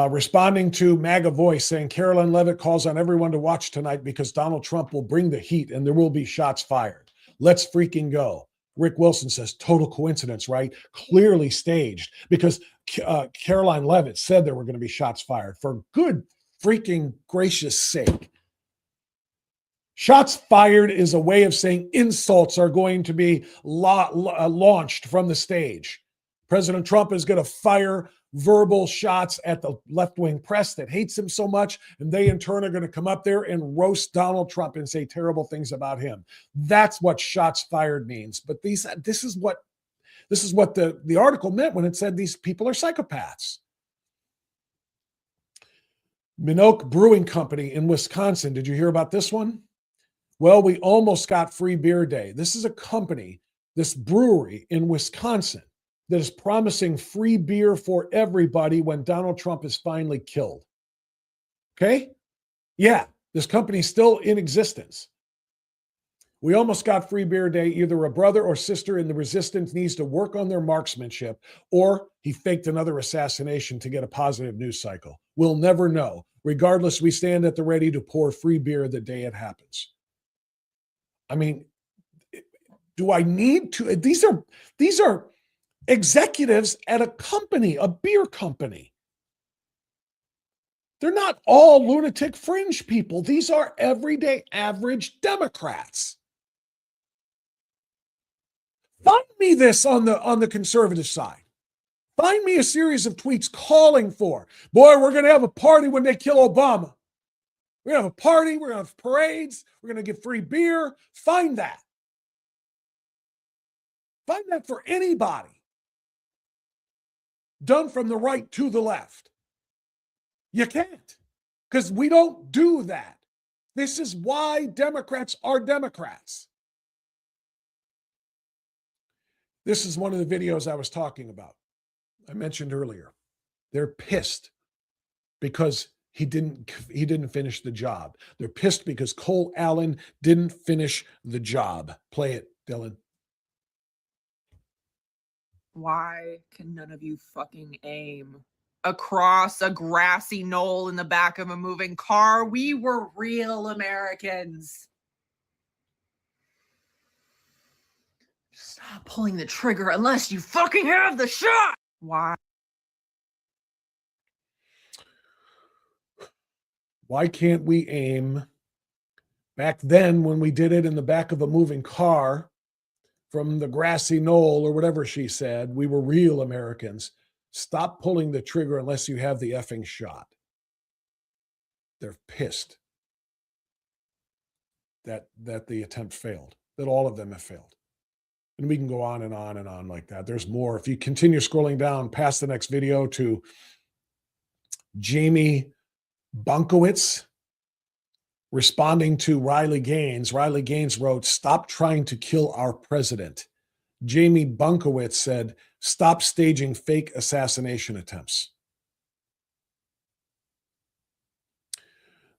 responding to MAGA Voice, saying Caroline Leavitt calls on everyone to watch tonight because Donald Trump will bring the heat and there will be shots fired. Let's freaking go. Rick Wilson says, total coincidence, right? Clearly staged, because Caroline Leavitt said there were going to be shots fired. For good freaking gracious sake. Shots fired is a way of saying insults are going to be launched from the stage. President Trump is going to fire verbal shots at the left-wing press that hates him so much, and they in turn are going to come up there and roast Donald Trump and say terrible things about him. That's what shots fired means. But this is what the article meant when it said these people are psychopaths. Minook Brewing Company in Wisconsin. Did you hear about this one? Well, we almost got free beer day. This is a company, this brewery in Wisconsin, that is promising free beer for everybody when Donald Trump is finally killed. Okay? Yeah, this company's still in existence. We almost got free beer day. Either a brother or sister in the resistance needs to work on their marksmanship, or he faked another assassination to get a positive news cycle. We'll never know. Regardless, we stand at the ready to pour free beer the day it happens. I mean, do I need to? These are executives at a company, a beer company. They're not all lunatic fringe people. These are everyday average Democrats. Find me this on the conservative side. Find me a series of tweets calling for, boy, we're going to have a party when they kill Obama. We're going to have a party. We're going to have parades. We're going to get free beer. Find that. Find that for anybody. Done from the right to the left. You can't, because we don't do that. This is why Democrats are Democrats. This is one of the videos I was talking about. I mentioned earlier. They're pissed because he didn't finish the job. They're pissed because Cole Allen didn't finish the job. Play it, Dylan. Why can none of you fucking aim across a grassy knoll in the back of a moving car? We were real Americans. Stop pulling the trigger unless you fucking have the shot. Why? Why can't we aim? Back then, when we did it in the back of a moving car from the grassy knoll or whatever she said, we were real Americans. Stop pulling the trigger unless you have the effing shot. They're pissed that the attempt failed, that all of them have failed. And we can go on and on and on like that. There's more. If you continue scrolling down past the next video to Jamie Bunkowitz responding to Riley Gaines wrote, "Stop trying to kill our president." Jamie Bunkowitz said, "Stop staging fake assassination attempts."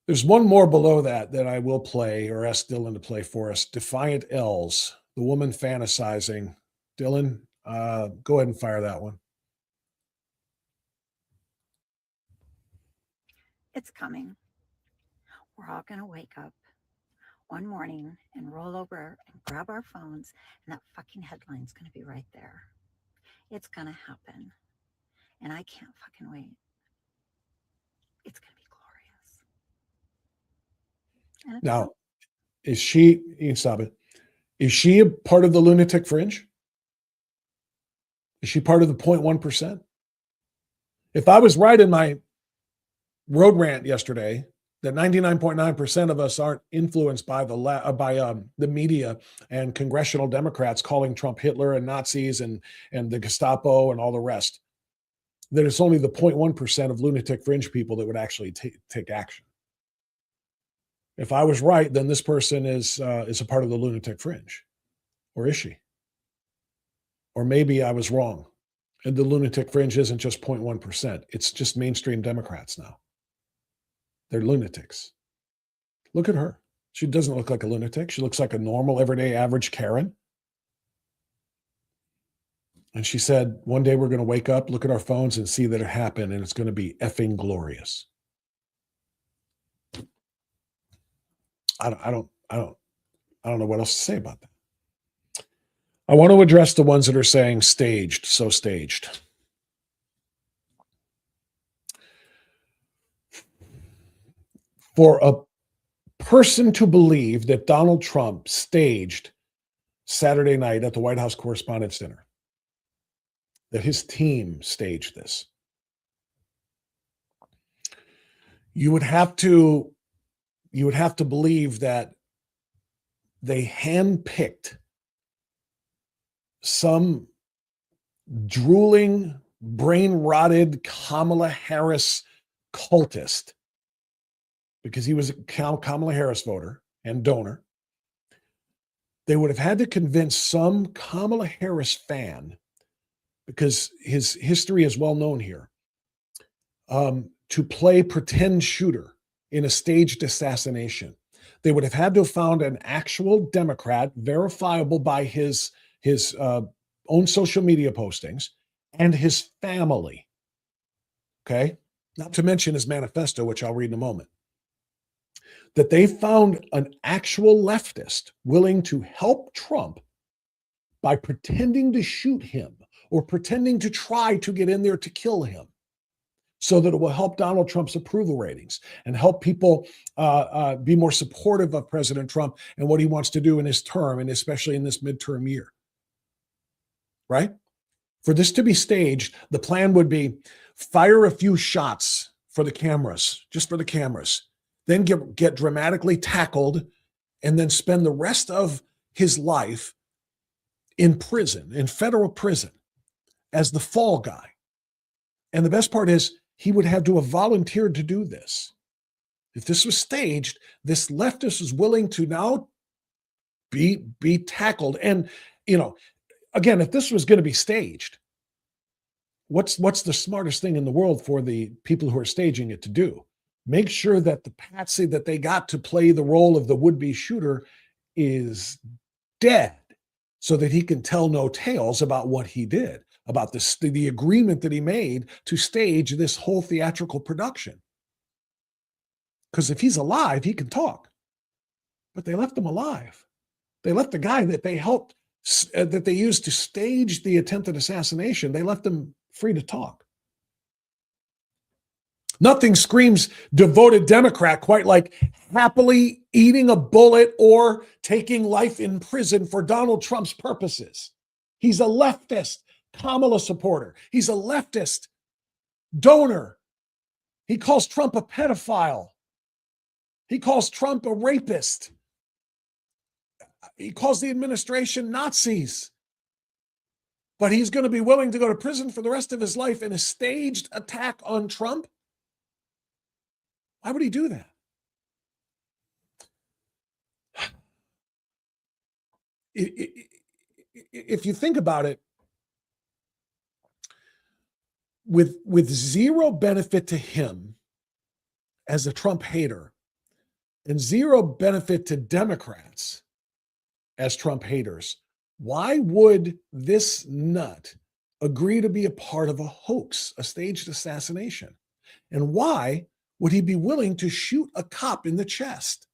There's one more below that I will play, or ask Dylan to play for us. Defiant L's, the woman fantasizing. Dylan, go ahead and fire that one. It's coming. We're all going to wake up one morning and roll over and grab our phones, and that fucking headline's going to be right there. It's going to happen. And I can't fucking wait. It's going to be glorious. Now, is she, you can stop it. Is she a part of the lunatic fringe? Is she part of the 0.1%? If I was right in my road rant yesterday, that 99.9% of us aren't influenced by the media and congressional Democrats calling Trump Hitler and Nazis and the Gestapo and all the rest, that it's only the 0.1% of lunatic fringe people that would actually take action. If I was right, then this person is a part of the lunatic fringe, or is she? Or maybe I was wrong, and the lunatic fringe isn't just 0.1%. It's just mainstream Democrats now. They're lunatics. Look at her. She doesn't look like a lunatic. She looks like a normal, everyday, average Karen. And she said, one day we're going to wake up, look at our phones, and see that it happened, and it's going to be effing glorious. I don't know what else to say about that. I want to address the ones that are saying staged, so staged. For a person to believe that Donald Trump staged Saturday night at the White House Correspondents' Dinner, that his team staged this, you would have to believe that they handpicked some drooling, brain-rotted Kamala Harris cultist, because he was a Kamala Harris voter and donor, They would have had to convince some Kamala Harris fan, because his history is well known here, to play pretend shooter in a staged assassination. They would have had to have found an actual Democrat, verifiable by his own social media postings, and his family. Okay? Not to mention his manifesto, which I'll read in a moment. That they found an actual leftist willing to help Trump by pretending to shoot him or pretending to try to get in there to kill him, so that it will help Donald Trump's approval ratings and help people be more supportive of President Trump and what he wants to do in his term, and especially in this midterm year. Right? For this to be staged, the plan would be fire a few shots for the cameras, just for the cameras, then get dramatically tackled, and then spend the rest of his life in prison, in federal prison, as the fall guy. And the best part is, he would have to have volunteered to do this. If this was staged, this leftist is willing to now be tackled. And, again, if this was going to be staged, what's the smartest thing in the world for the people who are staging it to do? Make sure that the patsy that they got to play the role of the would-be shooter is dead, so that he can tell no tales about what he did, about the agreement that he made to stage this whole theatrical production. Because if he's alive, he can talk. But they left him alive. They left the guy that they helped, that they used to stage the attempted assassination, they left him free to talk. Nothing screams devoted Democrat quite like happily eating a bullet or taking life in prison for Donald Trump's purposes. He's a leftist Kamala supporter. He's a leftist donor. He calls Trump a pedophile. He calls Trump a rapist. He calls the administration Nazis. But he's going to be willing to go to prison for the rest of his life in a staged attack on Trump? Why would he do that? If you think about it, with zero benefit to him as a Trump hater and zero benefit to Democrats as Trump haters, why would this nut agree to be a part of a hoax, a staged assassination? And why would he be willing to shoot a cop in the chest,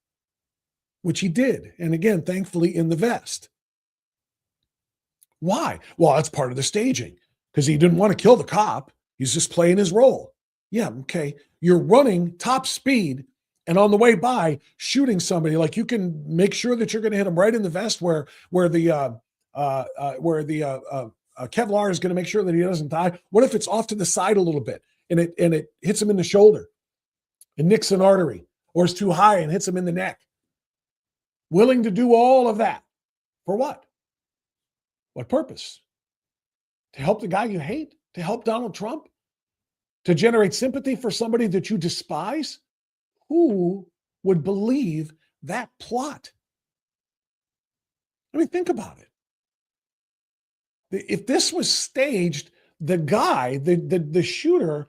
which he did, and again, thankfully, in the vest? Why? Well, that's part of the staging, because he didn't want to kill the cop. He's just playing his role. Yeah, okay. You're running top speed, and on the way by, shooting somebody. Like, you can make sure that you're going to hit him right in the vest, where the Kevlar is going to make sure that he doesn't die. What if it's off to the side a little bit and it hits him in the shoulder and nicks an artery, or is too high and hits him in the neck? Willing to do all of that for what? What purpose? To help the guy you hate? To help Donald Trump? To generate sympathy for somebody that you despise? Who would believe that plot? I mean, think about it. If this was staged, the guy, the shooter,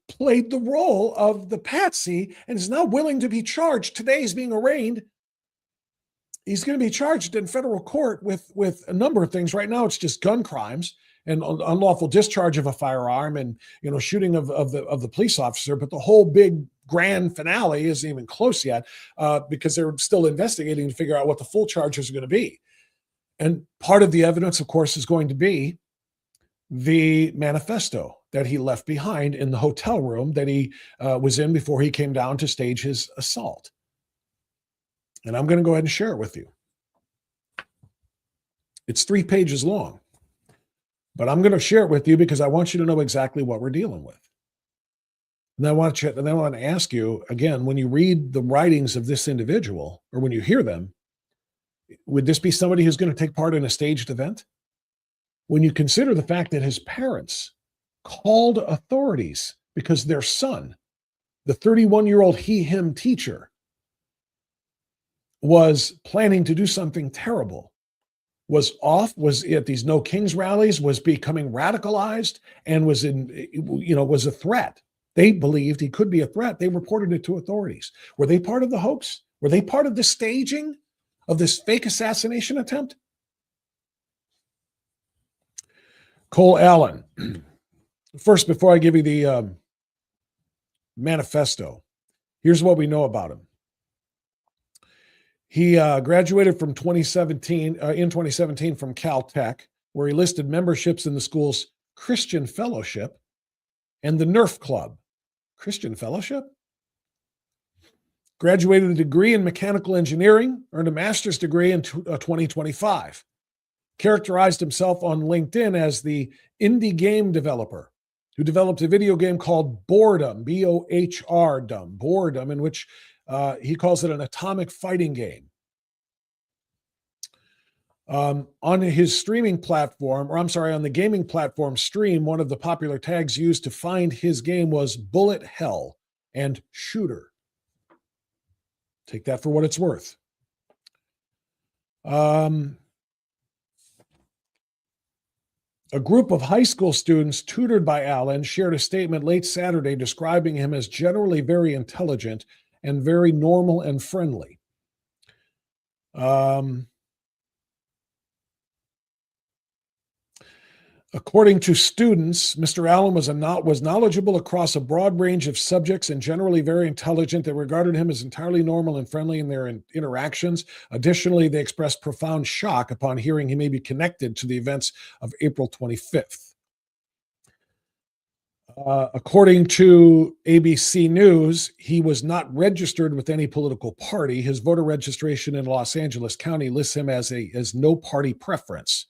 played the role of the patsy and is now willing to be charged. Today he's being arraigned. He's going to be charged in federal court with a number of things. Right now, it's just gun crimes and unlawful discharge of a firearm and, shooting of the police officer. But the whole big grand finale isn't even close yet, because they're still investigating to figure out what the full charges are going to be. And part of the evidence, of course, is going to be the manifesto that he left behind in the hotel room that he was in before he came down to stage his assault. And I'm going to go ahead and share it with you. It's 3 pages long, but I'm going to share it with you because I want you to know exactly what we're dealing with. And I want to ask you again, when you read the writings of this individual, or when you hear them, would this be somebody who's going to take part in a staged event? When you consider the fact that his parents called authorities because their son, the 31-year-old he/him teacher, was planning to do something terrible, was at these No Kings rallies, was becoming radicalized, and was a threat. They believed he could be a threat. They reported it to authorities. Were they part of the hoax? Were they part of the staging of this fake assassination attempt? Cole Allen. First, before I give you the manifesto, here's what we know about him. He graduated from in 2017 from Caltech, where he listed memberships in the school's Christian Fellowship and the Nerf Club. Christian Fellowship? Graduated with a degree in mechanical engineering, earned a master's degree in 2025. Characterized himself on LinkedIn as the indie game developer who developed a video game called Boredom, Boredom, in which he calls it an atomic fighting game. On his streaming platform, on the gaming platform Stream, one of the popular tags used to find his game was Bullet Hell and Shooter. Take that for what it's worth. A group of high school students tutored by Allen shared a statement late Saturday describing him as generally very intelligent and very normal and friendly. According to students, Mr. Allen was knowledgeable across a broad range of subjects and generally very intelligent. They regarded him as entirely normal and friendly in their interactions. Additionally, they expressed profound shock upon hearing he may be connected to the events of April 25th. According to ABC News, he was not registered with any political party. His voter registration in Los Angeles County lists him as no party preference,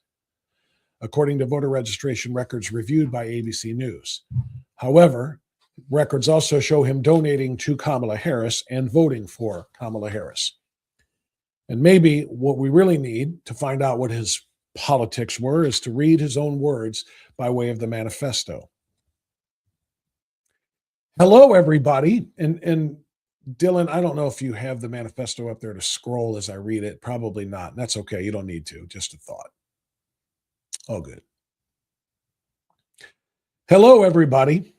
according to voter registration records reviewed by ABC News. However, records also show him donating to Kamala Harris and voting for Kamala Harris. And maybe what we really need to find out what his politics were is to read his own words by way of the manifesto. Hello, everybody. And Dylan, I don't know if you have the manifesto up there to scroll as I read it. Probably not. That's okay. You don't need to. Just a thought. Oh, good. Hello, everybody.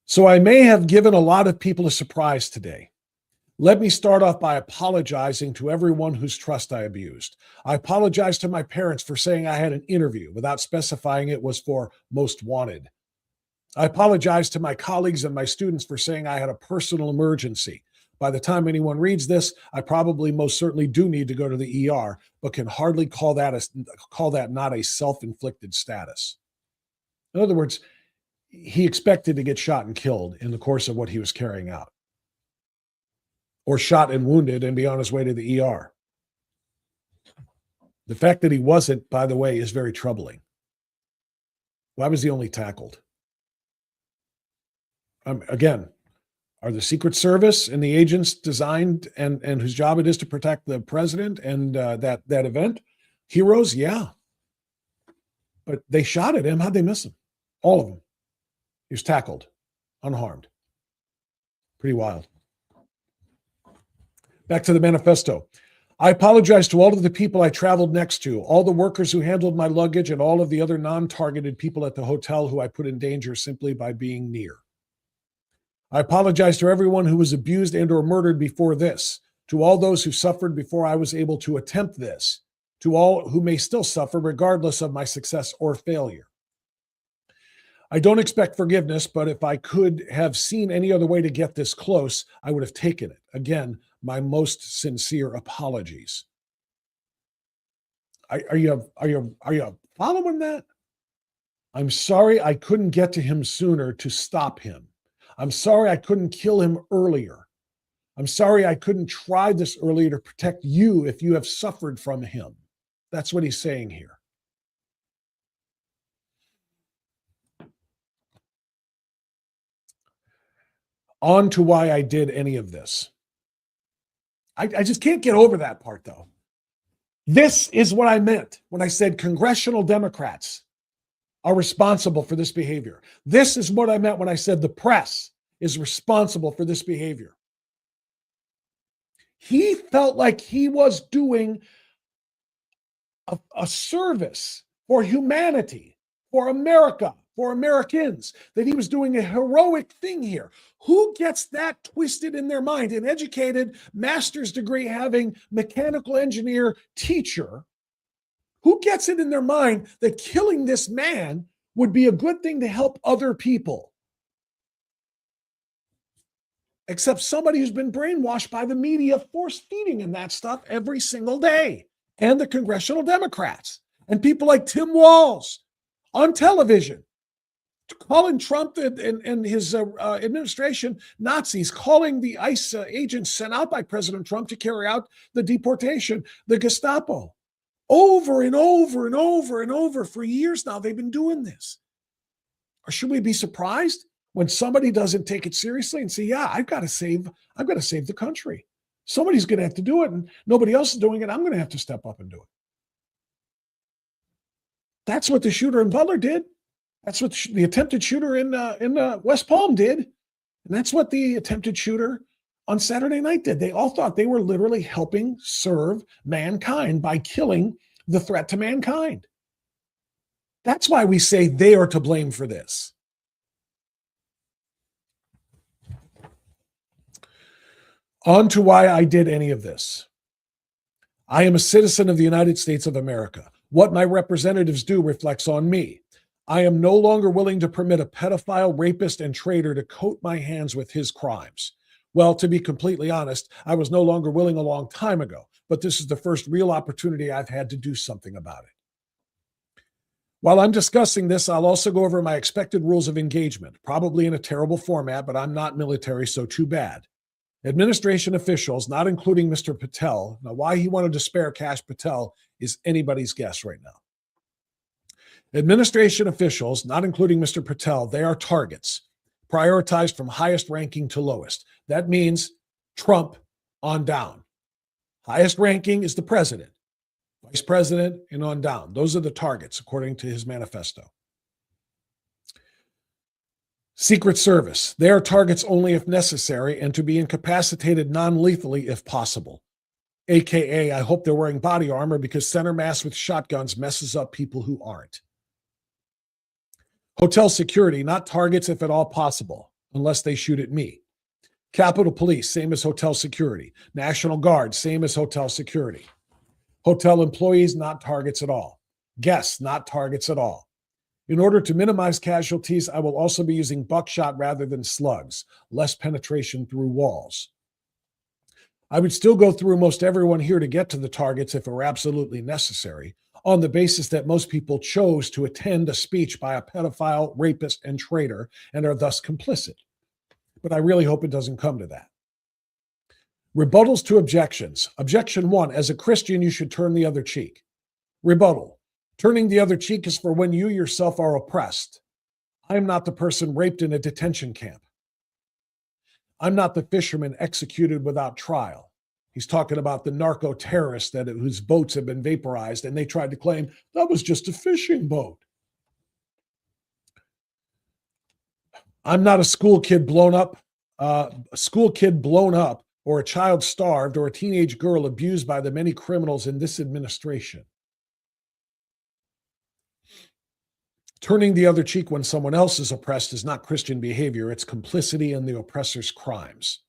So I may have given a lot of people a surprise today. Let me start off by apologizing to everyone whose trust I abused. I apologize to my parents for saying I had an interview without specifying it was for Most Wanted. I apologize to my colleagues and my students for saying I had a personal emergency. By the time anyone reads this, I probably most certainly do need to go to the ER, but can hardly call that not a self-inflicted status. In other words, he expected to get shot and killed in the course of what he was carrying out, or shot and wounded and be on his way to the ER. The fact that he wasn't, by the way, is very troubling. Why was he only tackled? Again, are the Secret Service and the agents designed and whose job it is to protect the president and that event heroes? Yeah. But they shot at him. How'd they miss him? All of them. He was tackled, unharmed. Pretty wild. Back to the manifesto. I apologize to all of the people I traveled next to, all the workers who handled my luggage, and all of the other non-targeted people at the hotel who I put in danger simply by being near. I apologize to everyone who was abused and or murdered before this, to all those who suffered before I was able to attempt this, to all who may still suffer regardless of my success or failure. I don't expect forgiveness, but if I could have seen any other way to get this close, I would have taken it. Again, my most sincere apologies. Are you following that? I'm sorry I couldn't get to him sooner to stop him. I'm sorry I couldn't kill him earlier. I'm sorry I couldn't try this earlier to protect you if you have suffered from him. That's what he's saying here. On to why I did any of this. I just can't get over that part, though. This is what I meant when I said congressional Democrats are responsible for this behavior. This is what I meant when I said the press is responsible for this behavior. He felt like he was doing a service for humanity, for America, for Americans, that he was doing a heroic thing here. Who gets that twisted in their mind? An educated, master's degree having mechanical engineer teacher, who gets it in their mind that killing this man would be a good thing to help other people? Except somebody who's been brainwashed by the media, force feeding him that stuff every single day, and the congressional Democrats and people like Tim Walz on television, calling Trump and his administration Nazis, calling the ICE agents sent out by President Trump to carry out the deportation, the Gestapo. Over and over and over and over for years now, they've been doing this. Or should we be surprised when somebody doesn't take it seriously and say, yeah, I've got to save the country. Somebody's going to have to do it, and nobody else is doing it. I'm going to have to step up and do it. That's what the shooter in Butler did. That's what the attempted shooter in West Palm did. And that's what the attempted shooter on Saturday night did. They all thought they were literally helping serve mankind by killing the threat to mankind. That's why we say they are to blame for this. On to why I did any of this. I am a citizen of the United States of America. What my representatives do reflects on me. I am no longer willing to permit a pedophile, rapist, and traitor to coat my hands with his crimes. Well, to be completely honest, I was no longer willing a long time ago, but this is the first real opportunity I've had to do something about it. While I'm discussing this, I'll also go over my expected rules of engagement, probably in a terrible format, but I'm not military, so too bad. Administration officials, not including Mr. Patel, now why he wanted to spare Kash Patel is anybody's guess right now. Administration officials, not including Mr. Patel, they are targets, prioritized from highest ranking to lowest. That means Trump on down. Highest ranking is the president, vice president, and on down. Those are the targets, according to his manifesto. Secret Service, they are targets only if necessary and to be incapacitated non-lethally if possible. AKA, I hope they're wearing body armor because center mass with shotguns messes up people who aren't. Hotel security, not targets if at all possible, unless they shoot at me. Capitol Police, same as hotel security. National Guard, same as hotel security. Hotel employees, not targets at all. Guests, not targets at all. In order to minimize casualties, I will also be using buckshot rather than slugs, less penetration through walls. I would still go through most everyone here to get to the targets if it were absolutely necessary, on the basis that most people chose to attend a speech by a pedophile, rapist, and traitor and are thus complicit. But I really hope it doesn't come to that. Rebuttals to objections. Objection 1, as a Christian, you should turn the other cheek. Rebuttal. Turning the other cheek is for when you yourself are oppressed. I am not the person raped in a detention camp. I'm not the fisherman executed without trial. He's talking about the narco-terrorists whose boats have been vaporized, and they tried to claim that was just a fishing boat. I'm not a school kid blown up, or a child starved, or a teenage girl abused by the many criminals in this administration. Turning the other cheek when someone else is oppressed is not Christian behavior. It's complicity in the oppressor's crimes.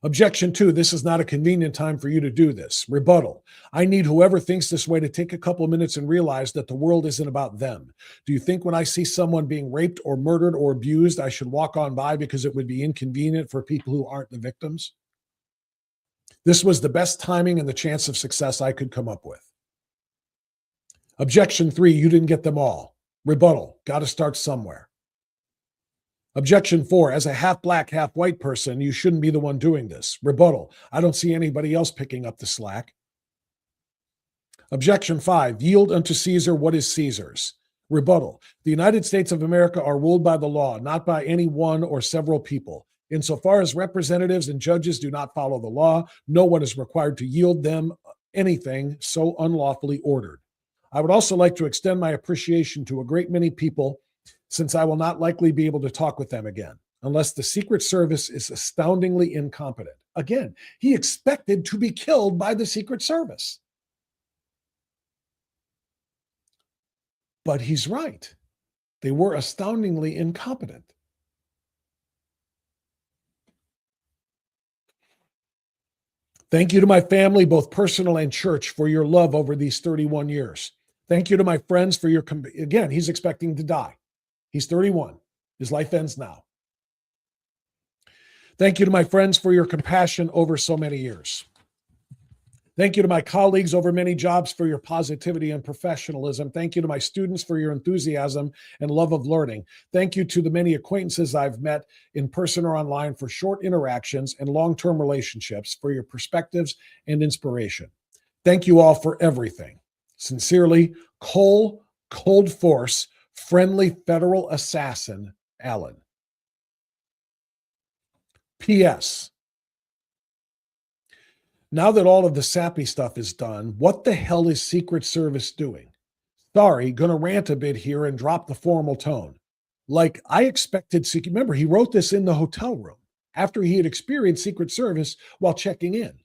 Objection 2, this is not a convenient time for you to do this. Rebuttal. I need whoever thinks this way to take a couple of minutes and realize that the world isn't about them. Do you think when I see someone being raped or murdered or abused, I should walk on by because it would be inconvenient for people who aren't the victims? This was the best timing and the chance of success I could come up with. Objection 3, you didn't get them all. Rebuttal, got to start somewhere. Objection 4, as a half black, half white person, you shouldn't be the one doing this. Rebuttal, I don't see anybody else picking up the slack. Objection 5, yield unto Caesar what is Caesar's. Rebuttal, the United States of America are ruled by the law, not by any one or several people. Insofar as representatives and judges do not follow the law, no one is required to yield them anything so unlawfully ordered. I would also like to extend my appreciation to a great many people, since I will not likely be able to talk with them again, unless the Secret Service is astoundingly incompetent. Again, he expected to be killed by the Secret Service. But he's right. They were astoundingly incompetent. Thank you to my family, both personal and church, for your love over these 31 years. Thank you to my friends for your, again, he's expecting to die. He's 31. His life ends now. Thank you to my friends for your compassion over so many years. Thank you to my colleagues over many jobs for your positivity and professionalism. Thank you to my students for your enthusiasm and love of learning. Thank you to the many acquaintances I've met in person or online for short interactions and long-term relationships, for your perspectives and inspiration. Thank you all for everything. Sincerely, Cold Force, friendly federal assassin, Alan. P.S. Now that all of the sappy stuff is done, what the hell is Secret Service doing? Sorry, gonna rant a bit here and drop the formal tone. Like, I expected, remember, he wrote this in the hotel room after he had experienced Secret Service while checking in.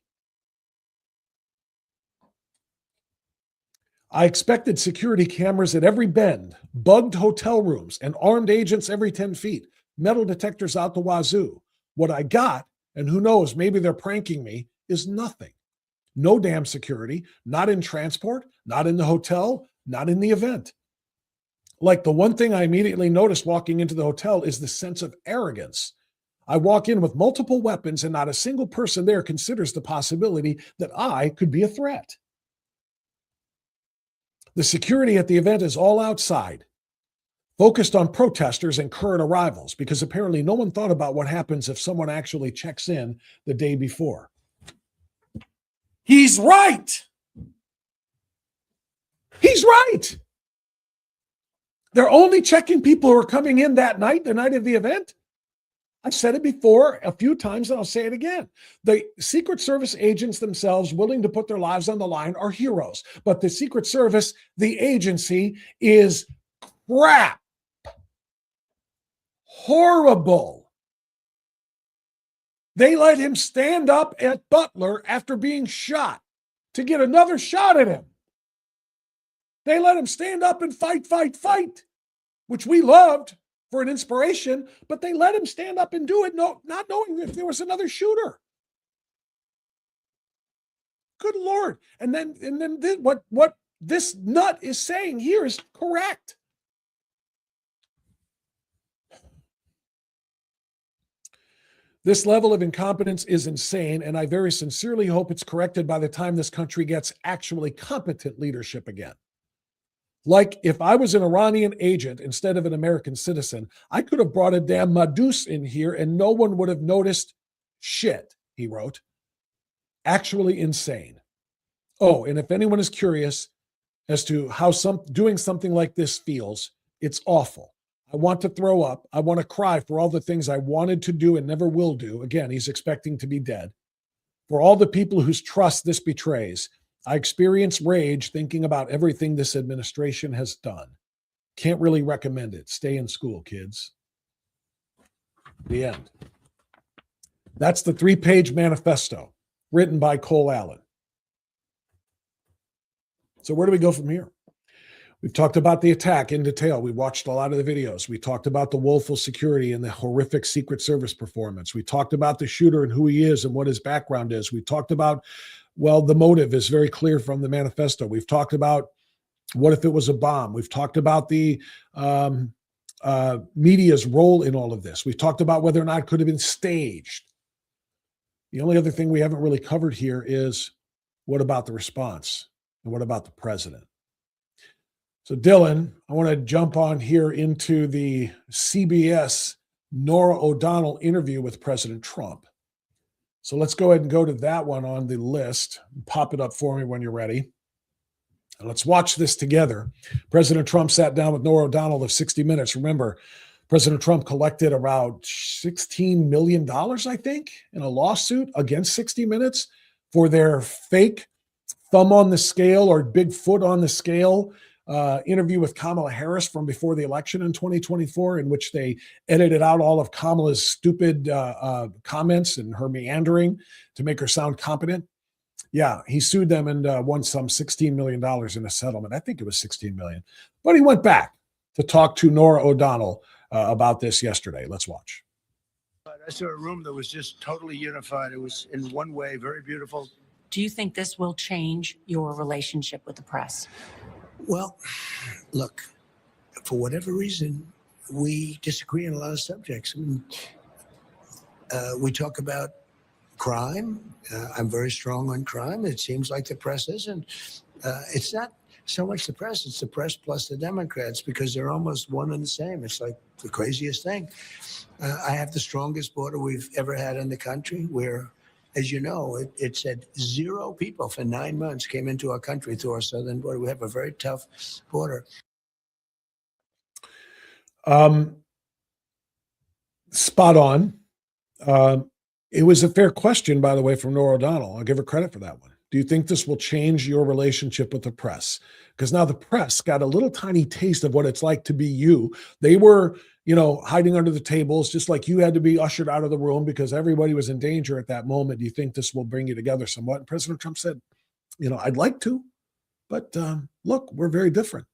I expected security cameras at every bend, bugged hotel rooms, and armed agents every 10 feet, metal detectors out the wazoo. What I got, and who knows, maybe they're pranking me, is nothing. No damn security, not in transport, not in the hotel, not in the event. Like, the one thing I immediately noticed walking into the hotel is the sense of arrogance. I walk in with multiple weapons and not a single person there considers the possibility that I could be a threat. The security at the event is all outside, focused on protesters and current arrivals, because apparently no one thought about what happens if someone actually checks in the day before. He's right. He's right. They're only checking people who are coming in that night, the night of the event. I've said it before a few times, and I'll say it again. The Secret Service agents themselves, willing to put their lives on the line, are heroes. But the Secret Service, the agency, is crap. Horrible. They let him stand up at Butler after being shot to get another shot at him. They let him stand up and fight, which we loved for an inspiration, but they let him stand up and do it, not knowing if there was another shooter. Good Lord. And then what this nut is saying here is correct. This level of incompetence is insane, and I very sincerely hope it's corrected by the time this country gets actually competent leadership again. Like, if I was an Iranian agent instead of an American citizen, I could have brought a damn Madus in here and no one would have noticed shit, he wrote. Actually insane. Oh, and if anyone is curious as to how doing something like this feels, it's awful. I want to throw up. I want to cry for all the things I wanted to do and never will do. Again, he's expecting to be dead. For all the people whose trust this betrays, I experience rage thinking about everything this administration has done. Can't really recommend it. Stay in school, kids. The end. That's the 3-page manifesto written by Cole Allen. So where do we go from here? We've talked about the attack in detail. We watched a lot of the videos. We talked about the woeful security and the horrific Secret Service performance. We talked about the shooter and who he is and what his background is. We talked about, well, the motive is very clear from the manifesto. We've talked about what if it was a bomb. We've talked about the media's role in all of this. We've talked about whether or not it could have been staged. The only other thing we haven't really covered here is what about the response and what about the president? So Dylan, I want to jump on here into the CBS Norah O'Donnell interview with President Trump. So let's go ahead and go to that one on the list. Pop it up for me when you're ready. And let's watch this together. President Trump sat down with Norah O'Donnell of 60 Minutes. Remember, President Trump collected around $16 million, I think, in a lawsuit against 60 Minutes for their fake thumb on the scale or big foot on the scale interview with Kamala Harris from before the election in 2024, in which they edited out all of Kamala's stupid comments and her meandering to make her sound competent. Yeah, he sued them and won some $16 million in a settlement. I think it was $16 million. But he went back to talk to Norah O'Donnell about this yesterday. Let's watch. I saw a room that was just totally unified. It was in one way very beautiful. Do you think this will change your relationship with the press? Well, look, for whatever reason, we disagree on a lot of subjects. I mean, we talk about crime. I'm very strong on crime. It seems like the press isn't. It's not so much the press, it's the press plus the Democrats, because they're almost one and the same. It's like the craziest thing. I have the strongest border we've ever had in the country, where, as you know, it said 0 people for 9 months came into our country through our southern border. We have a very tough border. Spot on. It was a fair question, by the way, from Norah O'Donnell. I'll give her credit for that one. Do you think this will change your relationship with the press? Because now the press got a little tiny taste of what it's like to be you. They were, hiding under the tables, just like you had to be ushered out of the room because everybody was in danger at that moment. Do you think this will bring you together somewhat? And President Trump said, I'd like to, but look, we're very different.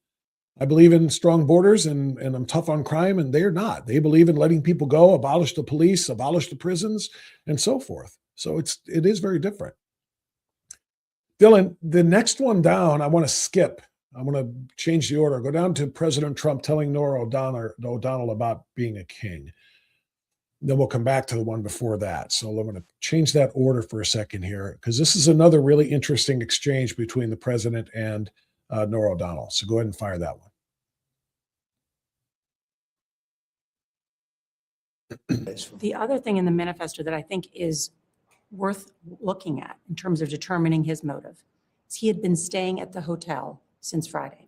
I believe in strong borders and I'm tough on crime, and they're not. They believe in letting people go, abolish the police, abolish the prisons, and so forth. So it is very different. Dylan, the next one down, I want to skip. I want to change the order. Go down to President Trump telling Norah O'Donnell about being a king. Then we'll come back to the one before that. So I'm going to change that order for a second here, because this is another really interesting exchange between the president and Norah O'Donnell. So go ahead and fire that one. The other thing in the manifesto that I think is worth looking at in terms of determining his motive is he had been staying at the hotel since Friday.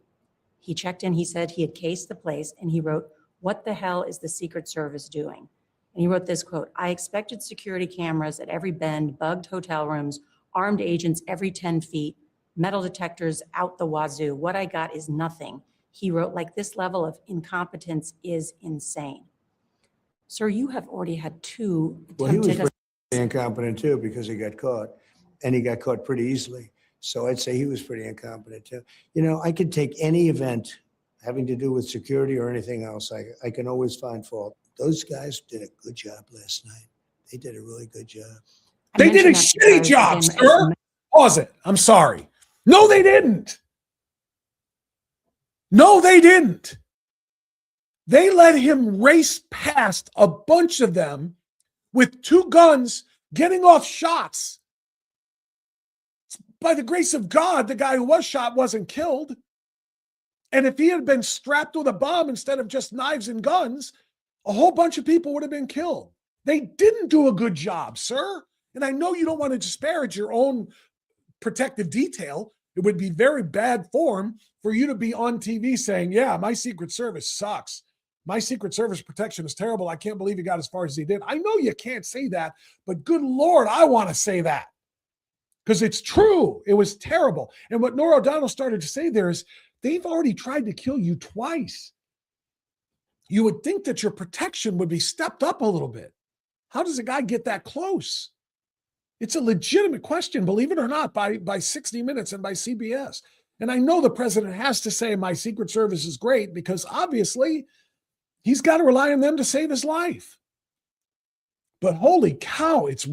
He checked in, he said he had cased the place, and he wrote, "What the hell is the Secret Service doing?" And he wrote this quote, "I expected security cameras at every bend, bugged hotel rooms, armed agents every 10 feet, metal detectors out the wazoo. What I got is nothing." He wrote, like, this level of incompetence is insane. Sir, you have already had 2 Well, he was attempted pretty incompetent too, because he got caught, and he got caught pretty easily. So I'd say he was pretty incompetent too. I could take any event having to do with security or anything else. I can always find fault. Those guys did a good job last night. They did a really good job. They did a shitty job, sir. Pause it. I'm sorry. No, they didn't. No, they didn't. They let him race past a bunch of them with 2 guns, getting off shots. By the grace of God, the guy who was shot wasn't killed. And if he had been strapped with a bomb instead of just knives and guns, a whole bunch of people would have been killed. They didn't do a good job, sir. And I know you don't want to disparage your own protective detail. It would be very bad form for you to be on TV saying, yeah, my Secret Service sucks. My Secret Service protection is terrible. I can't believe he got as far as he did. I know you can't say that, but good Lord, I want to say that. Because it's true. It was terrible. And what Norah O'Donnell started to say there is, they've already tried to kill you twice. You would think that your protection would be stepped up a little bit. How does a guy get that close? It's a legitimate question, believe it or not, by 60 Minutes and by CBS. And I know the president has to say my Secret Service is great, because obviously he's got to rely on them to save his life. But holy cow, it's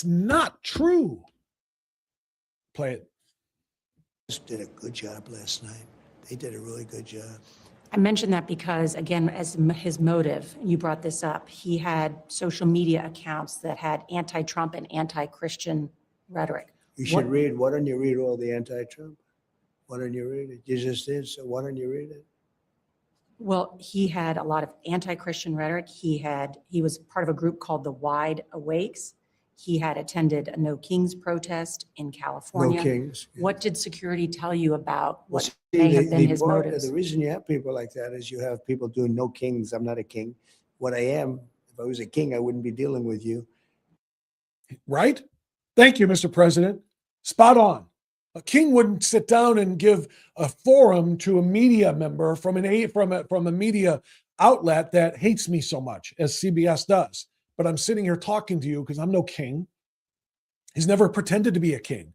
not true. Play it. Just did a good job last night. They did a really good job. I mentioned that because, again, as his motive, you brought this up, he had social media accounts that had anti-Trump and anti-Christian rhetoric. You should read. Why don't you read all the anti-Trump? Why don't you read it? You just did, so why don't you read it? Well, he had a lot of anti-Christian rhetoric. He was part of a group called the Wide Awakes. He had attended a No Kings protest in California. No Kings. Yeah. What did security tell you about what may have been his motives? The reason you have people like that is you have people doing no kings. I'm not a king. What I am, if I was a king, I wouldn't be dealing with you. Right? Thank you, Mr. President. Spot on. A king wouldn't sit down and give a forum to a media member from a media outlet that hates me so much as CBS does. But I'm sitting here talking to you because I'm no king. He's never pretended to be a king.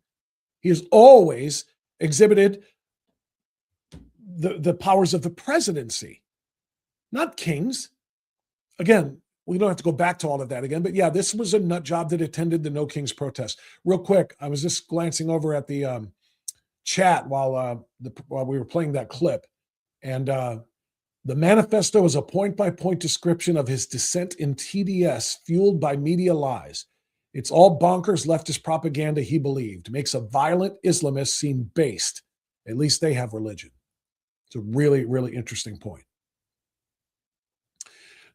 He has always exhibited the powers of the presidency, not kings. Again, we don't have to go back to all of that again, but yeah, this was a nut job that attended the No Kings protest. Real quick, I was just glancing over at the chat while we were playing that clip, and the manifesto is a point-by-point description of his descent in TDS, fueled by media lies. It's all bonkers leftist propaganda he believed. Makes a violent Islamist seem based. At least they have religion. It's a really, really interesting point.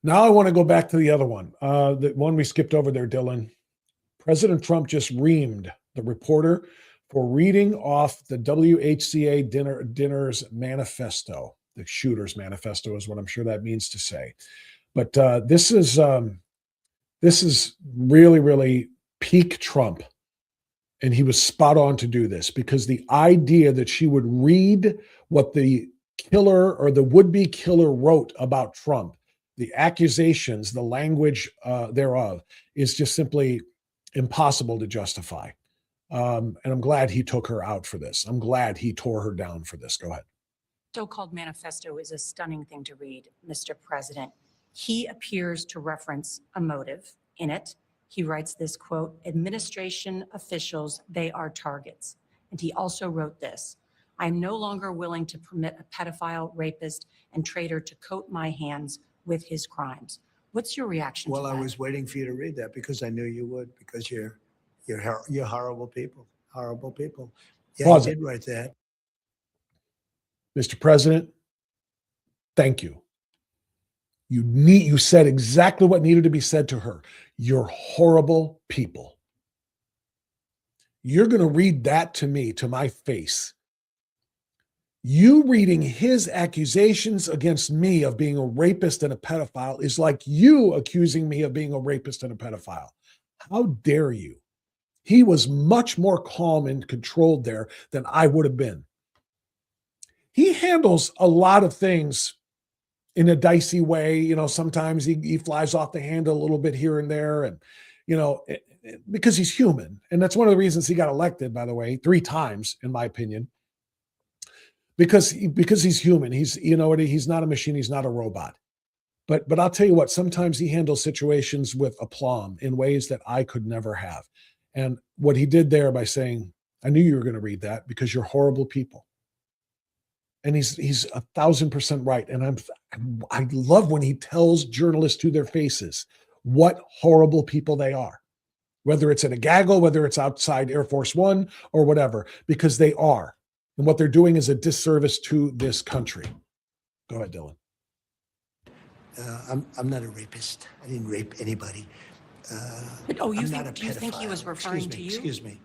Now I want to go back to the other one, the one we skipped over there, Dylan. President Trump just reamed the reporter for reading off the WHCA dinner's manifesto. The shooter's manifesto is what I'm sure that means to say. But this is really, really peak Trump. And he was spot on to do this, because the idea that she would read what the killer or the would-be killer wrote about Trump, the accusations, the language thereof, is just simply impossible to justify. And I'm glad he took her out for this. I'm glad he tore her down for this. Go ahead. So-called manifesto is a stunning thing to read, Mr. President. He appears to reference a motive in it. He writes this quote, "Administration officials, they are targets." And he also wrote this, "I am no longer willing to permit a pedophile, rapist, and traitor to coat my hands with his crimes." What's your reaction to that? Well, I was waiting for you to read that because I knew you would, because you're horrible people, horrible people. Yeah, Pause I it. did write that. Mr. President, thank you. You said exactly what needed to be said to her. You're horrible people. You're going to read that to me, to my face. You reading his accusations against me of being a rapist and a pedophile is like you accusing me of being a rapist and a pedophile. How dare you? He was much more calm and controlled there than I would have been. He handles a lot of things in a dicey way. You know, sometimes he flies off the handle a little bit here and there, and, you know, because he's human. And that's one of the reasons he got elected, by the way, 3 times, in my opinion, because he's human. He's not a machine. He's not a robot. But I'll tell you what, sometimes he handles situations with aplomb in ways that I could never have. And what he did there by saying, I knew you were going to read that because you're horrible people. And he's 1,000% right. And I love when he tells journalists to their faces what horrible people they are, whether it's in a gaggle, whether it's outside Air Force One or whatever, because they are. And what they're doing is a disservice to this country. Go ahead, Dylan. I'm not a rapist. I didn't rape anybody. But, I'm do you not a think he was pedophile. referring to you? Excuse me.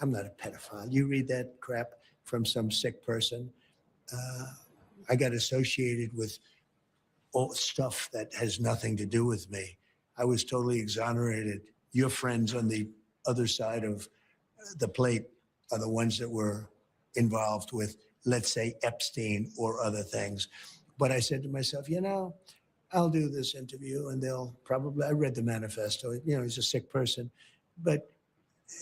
I'm not a pedophile. You read that crap from some sick person. I got associated with all stuff that has nothing to do with me. I was totally exonerated. Your friends on the other side of the plate are the ones that were involved with, let's say, Epstein or other things. But I said to myself, I'll do this interview and I read the manifesto. He's a sick person, but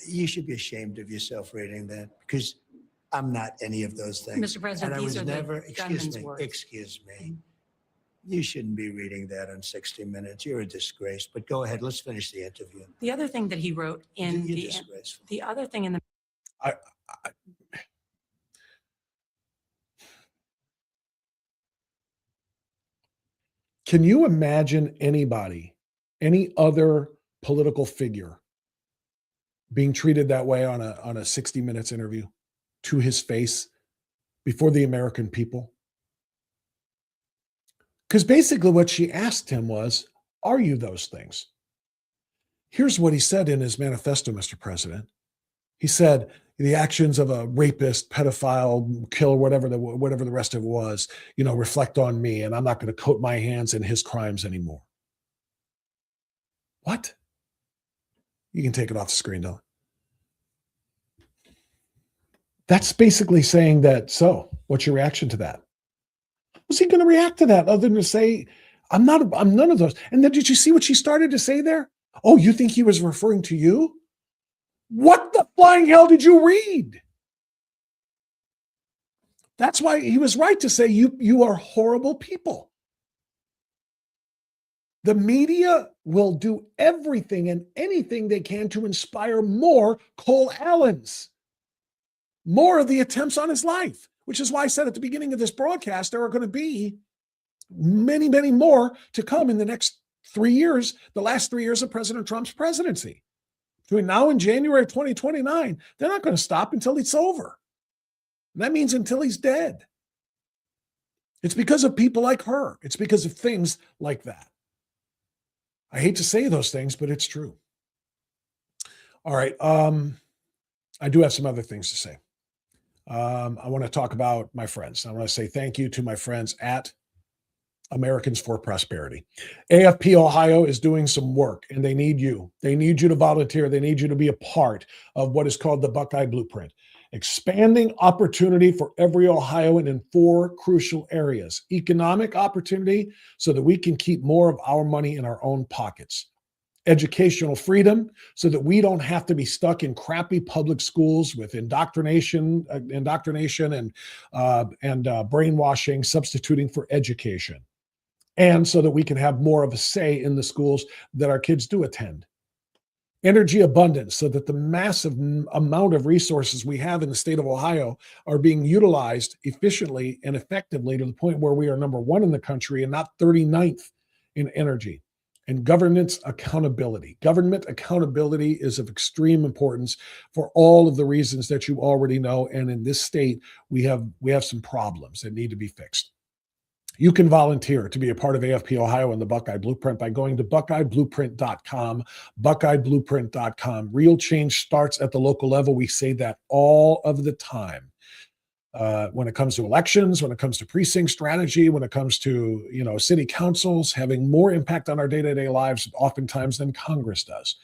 you should be ashamed of yourself reading that, because I'm not any of those things. Mr. President, and I these was are never, the gunman's words. excuse me. You shouldn't be reading that on 60 Minutes. You're a disgrace. But go ahead. Let's finish the interview. The other thing that he wrote in You're disgraceful. the other thing in the Can you imagine anybody, any other political figure, being treated that way on a 60 Minutes interview to his face before the American people? Because basically what she asked him was, are you those things? Here's what he said in his manifesto, Mr. President. He said, the actions of a rapist, pedophile, killer, whatever the rest of it was, reflect on me, and I'm not going to coat my hands in his crimes anymore. What? You can take it off the screen, though. That's basically saying that, so what's your reaction to that? Was he going to react to that other than to say, I'm none of those? And then did you see what she started to say there? Oh, you think he was referring to you? What the flying hell did you read? That's why he was right to say you are horrible people. The media will do everything and anything they can to inspire more Cole Allens, more of the attempts on his life, which is why I said at the beginning of this broadcast, there are going to be many, many more to come in the next 3 years, the last 3 years of President Trump's presidency. Between now and January of 2029, they're not going to stop until it's over. And that means until he's dead. It's because of people like her. It's because of things like that. I hate to say those things, but it's true. All right. I do have some other things to say. I want to talk about my friends. I want to say thank you to my friends at Americans for Prosperity. AFP Ohio is doing some work, and they need you. They need you to volunteer. They need you to be a part of what is called the Buckeye Blueprint. Expanding opportunity for every Ohioan in 4 crucial areas. Economic opportunity so that we can keep more of our money in our own pockets. Educational freedom so that we don't have to be stuck in crappy public schools with indoctrination and brainwashing, substituting for education. And so that we can have more of a say in the schools that our kids do attend. Energy abundance so that the massive amount of resources we have in the state of Ohio are being utilized efficiently and effectively to the point where we are number 1 in the country and not 39th in energy. And governance accountability. Government accountability is of extreme importance for all of the reasons that you already know. And in this state, we have some problems that need to be fixed. You can volunteer to be a part of AFP Ohio and the Buckeye Blueprint by going to buckeyeblueprint.com, buckeyeblueprint.com. Real change starts at the local level. We say that all of the time. When it comes to elections, when it comes to precinct strategy, when it comes to, city councils having more impact on our day-to-day lives oftentimes than Congress does.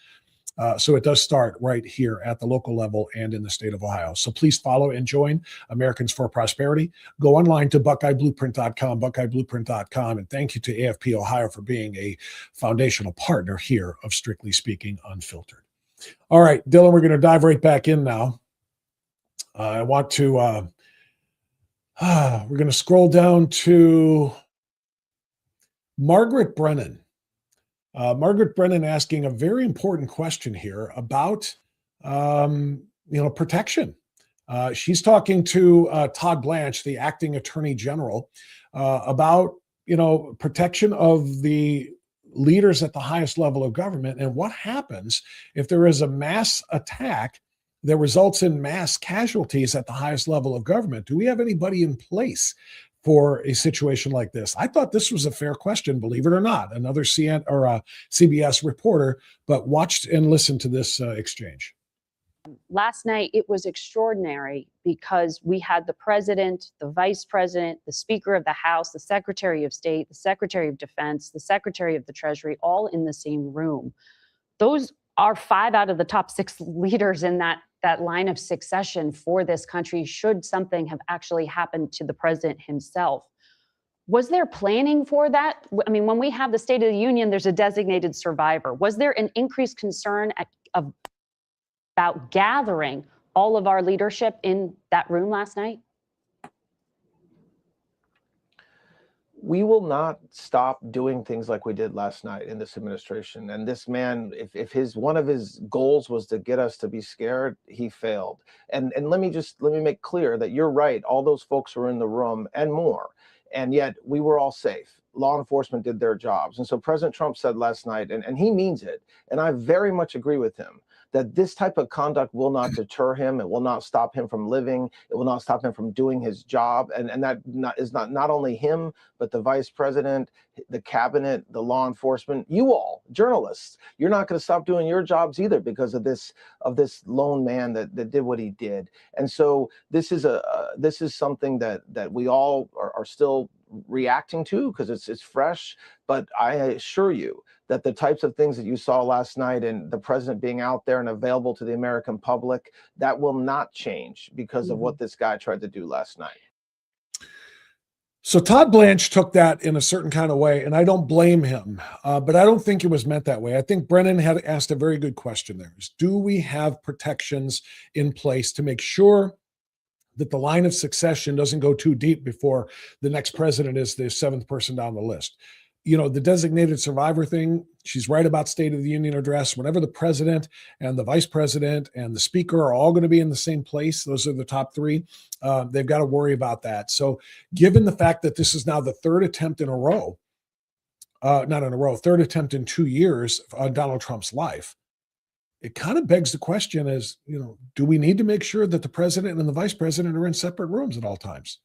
So it does start right here at the local level and in the state of Ohio. So please follow and join Americans for Prosperity. Go online to buckeyeblueprint.com, buckeyeblueprint.com. And thank you to AFP Ohio for being a foundational partner here of Strictly Speaking Unfiltered. All right, Dylan, we're going to dive right back in now. I want to, we're going to scroll down to Margaret Brennan. Margaret Brennan asking a very important question here about, protection. She's talking to Todd Blanche, the acting attorney general, about, protection of the leaders at the highest level of government and what happens if there is a mass attack that results in mass casualties at the highest level of government. Do we have anybody in place for a situation like this? I thought this was a fair question, believe it or not. Another CBS reporter, but watched and listened to this exchange. Last night, it was extraordinary because we had the president, the vice president, the speaker of the House, the secretary of state, the secretary of defense, the secretary of the treasury, all in the same room. Those are 5 out of the top 6 leaders in that line of succession for this country should something have actually happened to the president himself. Was there planning for that? I mean, when we have the State of the Union, there's a designated survivor. Was there an increased concern about gathering all of our leadership in that room last night? We will not stop doing things like we did last night in this administration. And this man, if one of his goals was to get us to be scared, he failed. And let me make clear that you're right. All those folks were in the room and more. And yet we were all safe. Law enforcement did their jobs. And so President Trump said last night, and he means it, and I very much agree with him, that this type of conduct will not deter him. It will not stop him from living. It will not stop him from doing his job. And that is not only him, but the vice president, the cabinet, the law enforcement, you all, journalists. You're not going to stop doing your jobs either because of this lone man that did what he did. And so this is something that we all are still reacting to because it's fresh. But I assure you that the types of things that you saw last night and the president being out there and available to the American public, that will not change because of what this guy tried to do last night. So Todd Blanche took that in a certain kind of way, and I don't blame him, but I don't think it was meant that way. I think Brennan had asked a very good question there. Is, do we have protections in place to make sure that the line of succession doesn't go too deep before the next president is the seventh person down the list? You know, the designated survivor thing, she's right about State of the Union address. Whenever the president and the vice president and the speaker are all going to be in the same place, those are the top three, they've got to worry about that. So given the fact that this is now the third attempt in a row, third attempt in 2 years on Donald Trump's life, it kind of begs the question is, you know, do we need to make sure that the president and the vice president are in separate rooms at all times?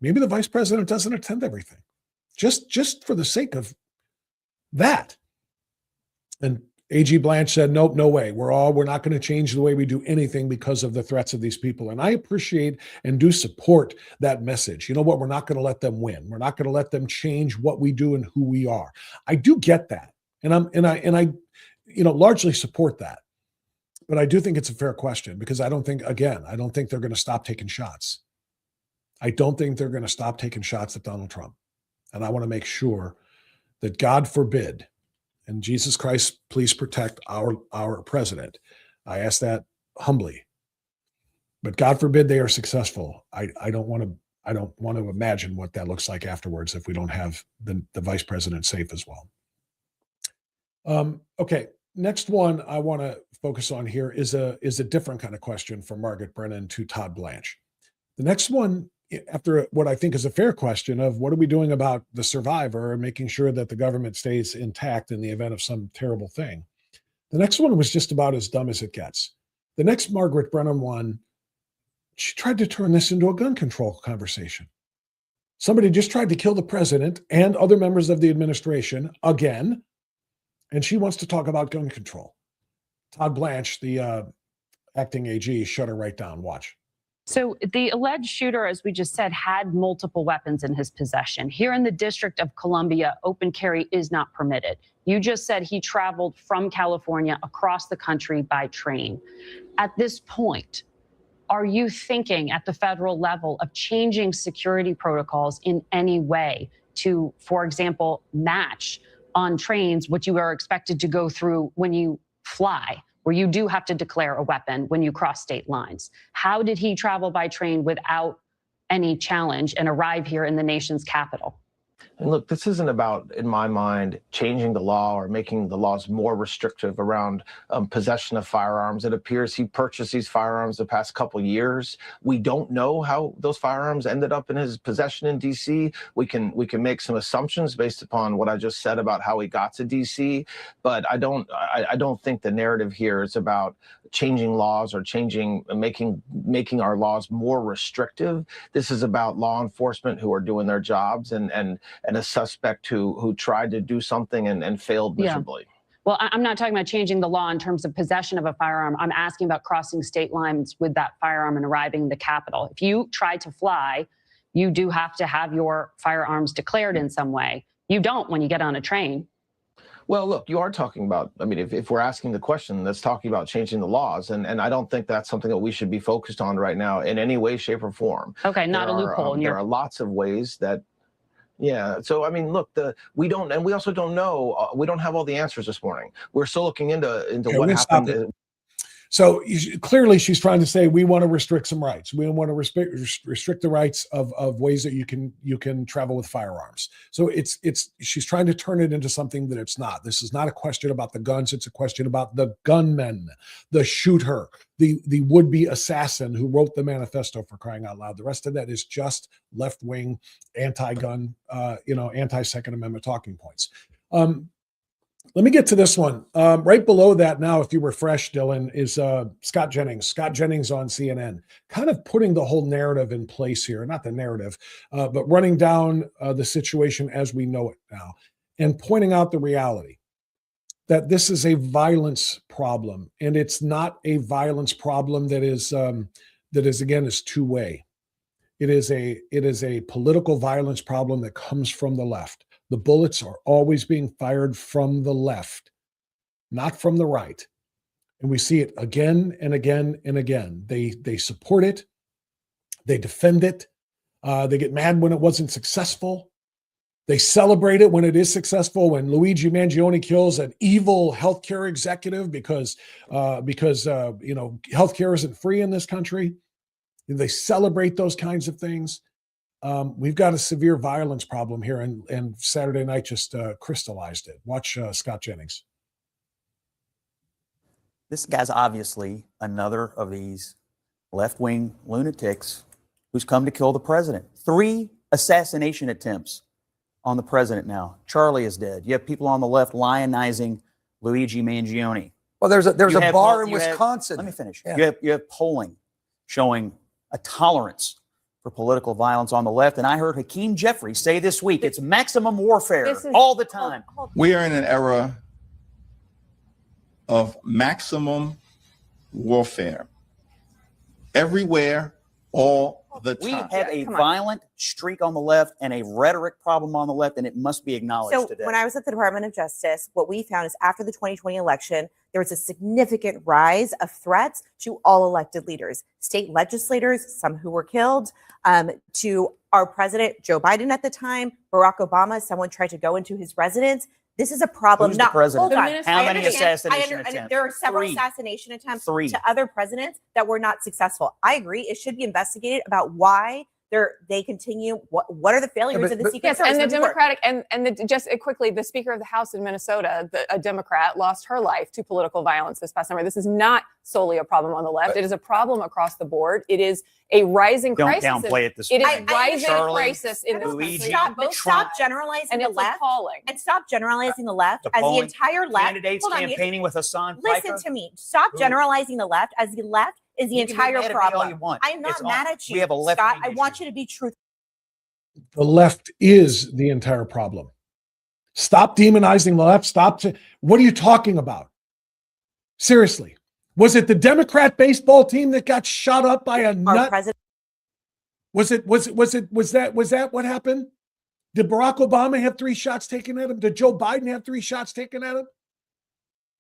Maybe the vice president doesn't attend everything. Just for the sake of that. And AG Blanche said, nope, no way. We're not going to change the way we do anything because of the threats of these people. And I appreciate and do support that message. You know what? We're not going to let them win. We're not going to let them change what we do and who we are. I do get that. And I largely support that. But I do think it's a fair question because I don't think they're going to stop taking shots. I don't think they're going to stop taking shots at Donald Trump. And I want to make sure that, God forbid, and Jesus Christ, please protect our president. I ask that humbly. But God forbid they are successful. I don't want to imagine what that looks like afterwards if we don't have the vice president safe as well. Okay, next one I want to focus on here is a different kind of question from Margaret Brennan to Todd Blanche. The next one, after what I think is a fair question of what are we doing about the survivor and making sure that the government stays intact in the event of some terrible thing. The next one was just about as dumb as it gets. The next Margaret Brennan one, she tried to turn this into a gun control conversation. Somebody just tried to kill the president and other members of the administration again, and she wants to talk about gun control. Todd Blanche, the acting AG, shut her right down. Watch. So the alleged shooter, as we just said, had multiple weapons in his possession. Here in the District of Columbia, open carry is not permitted. You just said he traveled from California across the country by train. At this point, are you thinking at the federal level of changing security protocols in any way to, for example, match on trains what you are expected to go through when you fly, where you do have to declare a weapon when you cross state lines? How did he travel by train without any challenge and arrive here in the nation's capital? And look, this isn't about, in my mind, changing the law or making the laws more restrictive around possession of firearms. It appears he purchased these firearms the past couple of years. We don't know how those firearms ended up in his possession in D.C. We can make some assumptions based upon what I just said about how he got to D.C. But I don't think the narrative here is about changing laws or making our laws more restrictive. This is about law enforcement who are doing their jobs and a suspect who tried to do something and failed miserably. Yeah. Well, I'm not talking about changing the law in terms of possession of a firearm. I'm asking about crossing state lines with that firearm and arriving in the Capitol. If you try to fly, you do have to have your firearms declared in some way. You don't when you get on a train. Well, look, you are talking about, I mean, if we're asking the question, that's talking about changing the laws. And I don't think that's something that we should be focused on right now in any way, shape, or form. Okay, not a loophole. There are lots of ways that, yeah. So, I mean, look, we also don't know, we don't have all the answers this morning. We're still looking into what happened. So clearly she's trying to say we want to restrict some rights. We want to restrict the rights of ways that you can travel with firearms. So she's trying to turn it into something that it's not. This is not a question about the guns. It's a question about the gunman, the shooter, the would-be assassin who wrote the manifesto, for crying out loud. The rest of that is just left-wing, anti-gun, anti-Second Amendment talking points. Let me get to this one. Right below that now, if you refresh, Dylan, is Scott Jennings. Scott Jennings on CNN, kind of putting the whole narrative in place here. Not the narrative, but running down the situation as we know it now and pointing out the reality that this is a violence problem. And it's not a violence problem that is again, is two-way. It is a political violence problem that comes from the left. The bullets are always being fired from the left, not from the right. And we see it again and again and again. They support it. They defend it. They get mad when it wasn't successful. They celebrate it when it is successful. When Luigi Mangione kills an evil healthcare executive because healthcare isn't free in this country. They celebrate those kinds of things. We've got a severe violence problem here, and Saturday night just crystallized it. Watch Scott Jennings. This guy's obviously another of these left-wing lunatics who's come to kill the president. 3 assassination attempts on the president now. Charlie is dead. You have people on the left lionizing Luigi Mangione. Well, there's a bar in Wisconsin. Let me finish. Yeah. You have polling showing a tolerance for political violence on the left. And I heard Hakeem Jeffries say this week, it's maximum warfare all the time. We are in an era of maximum warfare. Everywhere, all the time. We have a violent streak on the left and a rhetoric problem on the left, and it must be acknowledged So today. when I was at the Department of Justice, what we found is after the 2020 election, there was a significant rise of threats to all elected leaders, state legislators, some who were killed, to our president, Joe Biden at the time, Barack Obama. Someone tried to go into his residence. This is a problem. Who's the president? Hold on. How I many understand. assassination attempts? There are several 3. assassination attempts 3. to other presidents that were not successful. I agree. It should be investigated about why they continue. What are the failures of the Secret Service? And the Democratic just quickly, the Speaker of the House in Minnesota, a Democrat, lost her life to political violence this past summer. This is not solely a problem on the left. It is a problem across the board. It is a rising crisis. Don't downplay it this It way. is rising Charlie, crisis in this Luigi, country. Stop generalizing and the it's left. appalling. And stop generalizing the left The as the polling entire left. candidates Hold on, campaigning with Hassan listen Piker. to me. Stop generalizing the left as the left is the You can be entire mad at me all problem. you want. I'm not It's mad all- at you, we have a left Scott. wing I want issue. you to be truthful. The left is the entire problem. Stop demonizing the left. What are you talking about? Seriously. Was it the Democrat baseball team that got shot up by a Our nut? president. Was that what happened? Did Barack Obama have 3 shots taken at him? Did Joe Biden have 3 shots taken at him?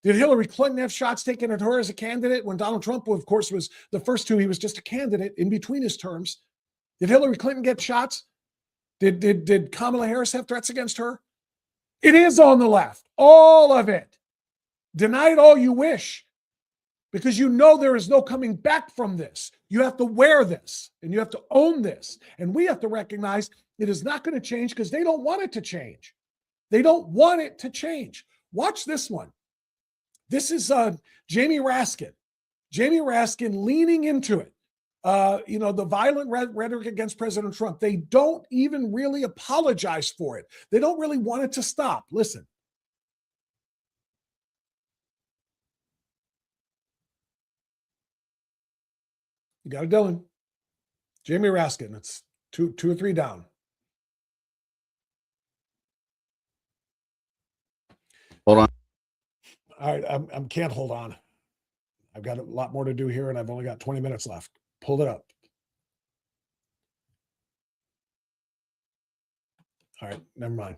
Did Hillary Clinton have shots taken at her as a candidate when Donald Trump, of course, was the first 2? He was just a candidate in between his terms. Did Hillary Clinton get shots? Did Kamala Harris have threats against her? It is on the left, all of it. Deny it all you wish, because you know there is no coming back from this. You have to wear this, and you have to own this. And we have to recognize it is not going to change because they don't want it to change. They don't want it to change. Watch this one. This is Jamie Raskin. Jamie Raskin leaning into it. The violent rhetoric against President Trump. They don't even really apologize for it. They don't really want it to stop. Listen. You got it, Dylan. Jamie Raskin. It's two or 3 down. Hold on. All right, I can't hold on. I've got a lot more to do here, and I've only got 20 minutes left. Pulled it up. All right, never mind.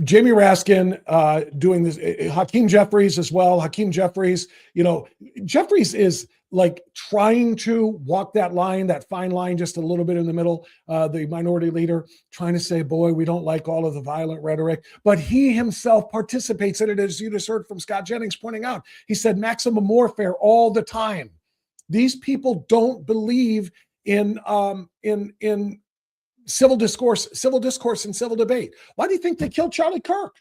Jamie Raskin doing this, Hakeem Jeffries as well. Hakeem Jeffries, Jeffries is like trying to walk that line, that fine line, just a little bit in the middle, the minority leader, trying to say, boy, we don't like all of the violent rhetoric, but he himself participates in it, as you just heard from Scott Jennings pointing out. He said maximum warfare all the time. These people don't believe in civil discourse and civil debate. Why do you think they killed Charlie Kirk?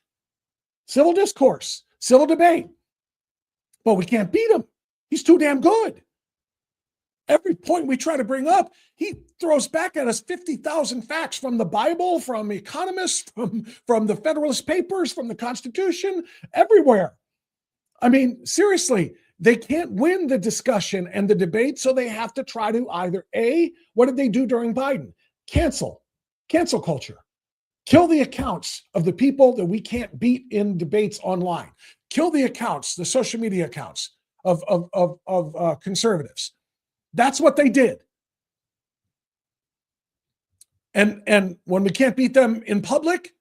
Civil discourse, civil debate. But we can't beat him. He's too damn good. Every point we try to bring up, he throws back at us 50,000 facts from the Bible, from economists, from the Federalist Papers, from the Constitution, everywhere. I mean, seriously, they can't win the discussion and the debate, so they have to try to either A, what did they do during Biden? Cancel culture. Kill the accounts of the people that we can't beat in debates online. Kill the accounts, the social media accounts of conservatives. That's what they did. And when we can't beat them in public,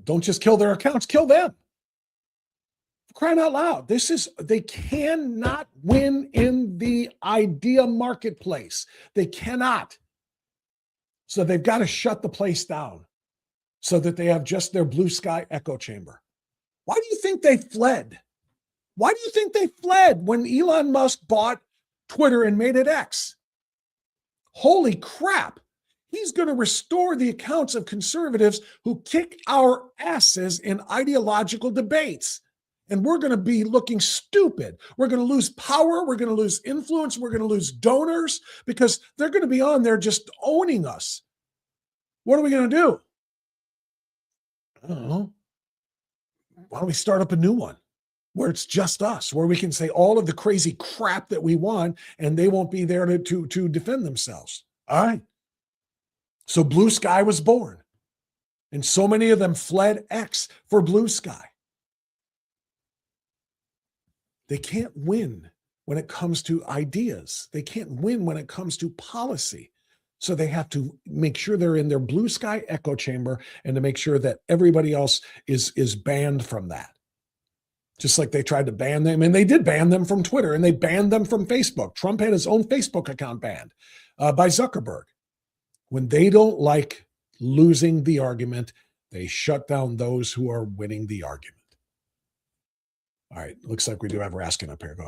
don't just kill their accounts, kill them. Crying out loud. They cannot win in the idea marketplace. They cannot. So they've got to shut the place down so that they have just their blue sky echo chamber. Why do you think they fled? Why do you think they fled when Elon Musk bought Twitter and made it X? Holy crap. He's going to restore the accounts of conservatives who kick our asses in ideological debates. And we're going to be looking stupid. We're going to lose power. We're going to lose influence. We're going to lose donors because they're going to be on there just owning us. What are we going to do? I don't know. Why don't we start up a new one where it's just us, where we can say all of the crazy crap that we want and they won't be there to defend themselves. All right. So Blue Sky was born. And so many of them fled X for Blue Sky. They can't win when it comes to ideas. They can't win when it comes to policy. So they have to make sure they're in their blue sky echo chamber and to make sure that everybody else is banned from that. Just like they tried to ban them, and they did ban them from Twitter, and they banned them from Facebook. Trump had his own Facebook account banned by Zuckerberg. When they don't like losing the argument, they shut down those who are winning the argument. All right, looks like we do have Raskin up here. Go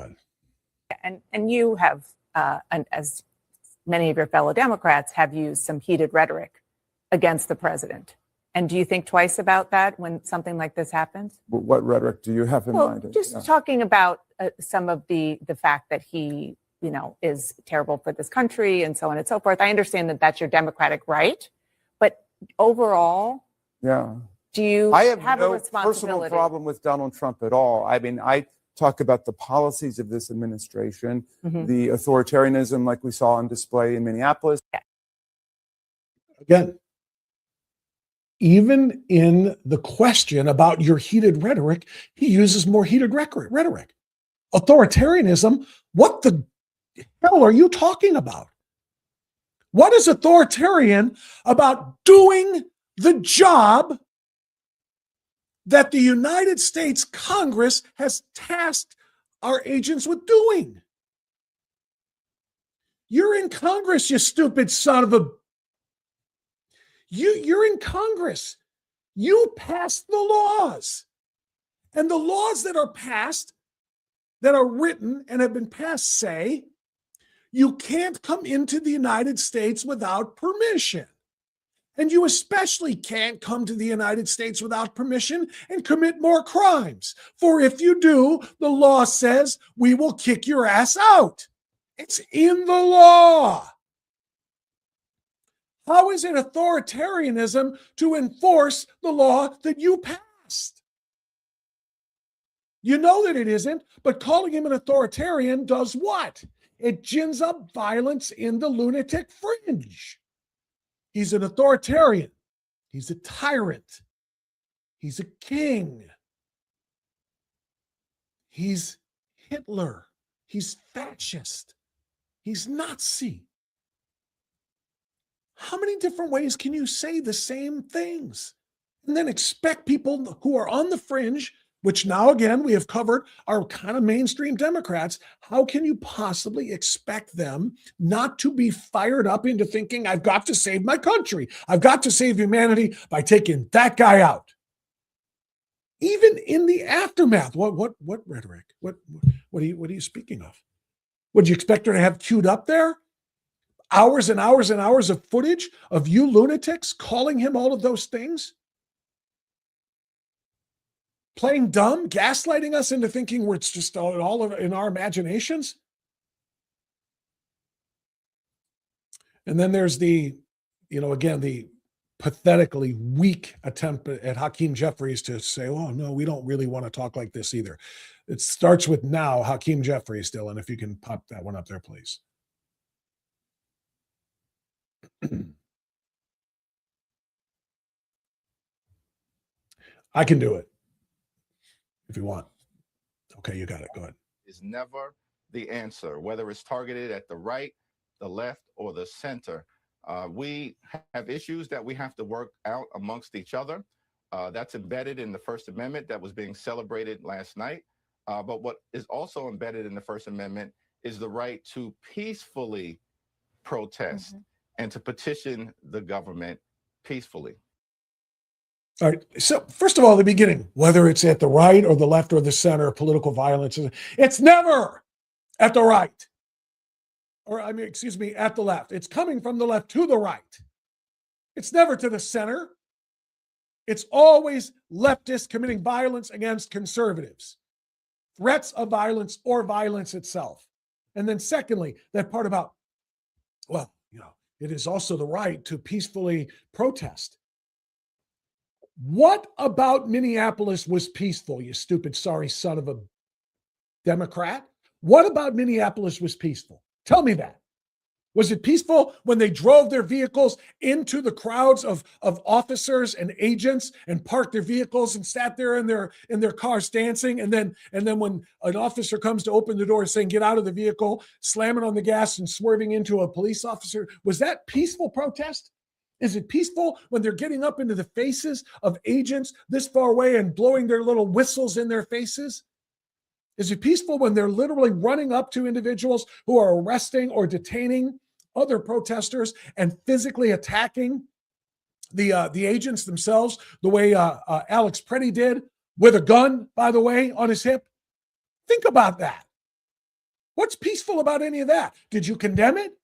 ahead. And you have, as many of your fellow Democrats, have used some heated rhetoric against the president. And do you think twice about that when something like this happens? What rhetoric do you have in mind? Just talking about some of the fact that he, is terrible for this country and so on and so forth. I understand that that's your democratic right, but overall, do you I have have no a responsibility? personal problem with Donald Trump at all. I mean, I talk about the policies of this administration, the authoritarianism like we saw on display in Minneapolis. Again, even in the question about your heated rhetoric, he uses more heated rhetoric. Authoritarianism, what the hell are you talking about? What is authoritarian about doing the job that the United States Congress has tasked our agents with doing? You're in Congress, you stupid son of a... You're in Congress. You pass the laws. And the laws that are passed, that are written and have been passed, say you can't come into the United States without permission. And you especially can't come to the United States without permission and commit more crimes. For if you do, the law says we will kick your ass out. It's in the law. How is it authoritarianism to enforce the law that you passed? You know that it isn't, but calling him an authoritarian does what? It gins up violence in the lunatic fringe. He's an authoritarian. He's a tyrant. He's a king. He's Hitler. He's fascist. He's Nazi. How many different ways can you say the same things and then expect people who are on the fringe, which now again we have covered are kind of mainstream Democrats, how can you possibly expect them not to be fired up into thinking, I've got to save my country. I've got to save humanity by taking that guy out. Even in the aftermath, what rhetoric? What are you speaking of? Would you expect her to have queued up there? Hours and hours and hours of footage of you lunatics calling him all of those things? Playing dumb, gaslighting us into thinking we're just all in our imaginations? And then there's the pathetically weak attempt at Hakeem Jeffries to say, oh, no, we don't really want to talk like this either. It starts with now Hakeem Jeffries still, and if you can pop that one up there, please. I can do it if you want. Okay, you got it. Go ahead. Is never the answer, whether it's targeted at the right, the left, or the center. We have issues that we have to work out amongst each other. That's embedded in the First Amendment that was being celebrated last night. But what is also embedded in the First Amendment is the right to peacefully protest and to petition the government peacefully. All right. So first of all, the beginning, whether it's at the right or the left or the center, political violence, it's never at the right. Or I mean, excuse me, at the left. It's coming from the left to the right. It's never to the center. It's always leftists committing violence against conservatives. Threats of violence or violence itself. And then secondly, that part about, well, you know, it is also the right to peacefully protest. What about Minneapolis was peaceful, you stupid, sorry son of a Democrat? What about Minneapolis was peaceful? Tell me that. Was it peaceful when they drove their vehicles into the crowds of officers and agents and parked their vehicles and sat there in their cars dancing? And then when an officer comes to open the door saying, get out of the vehicle, slamming on the gas and swerving into a police officer, was that peaceful protest? Is it peaceful when they're getting up into the faces of agents this far away and blowing their little whistles in their faces? Is it peaceful when they're literally running up to individuals who are arresting or detaining other protesters and physically attacking the agents themselves, the way Alex Preddy did, with a gun, by the way, on his hip? Think about that. What's peaceful about any of that? Did you condemn it?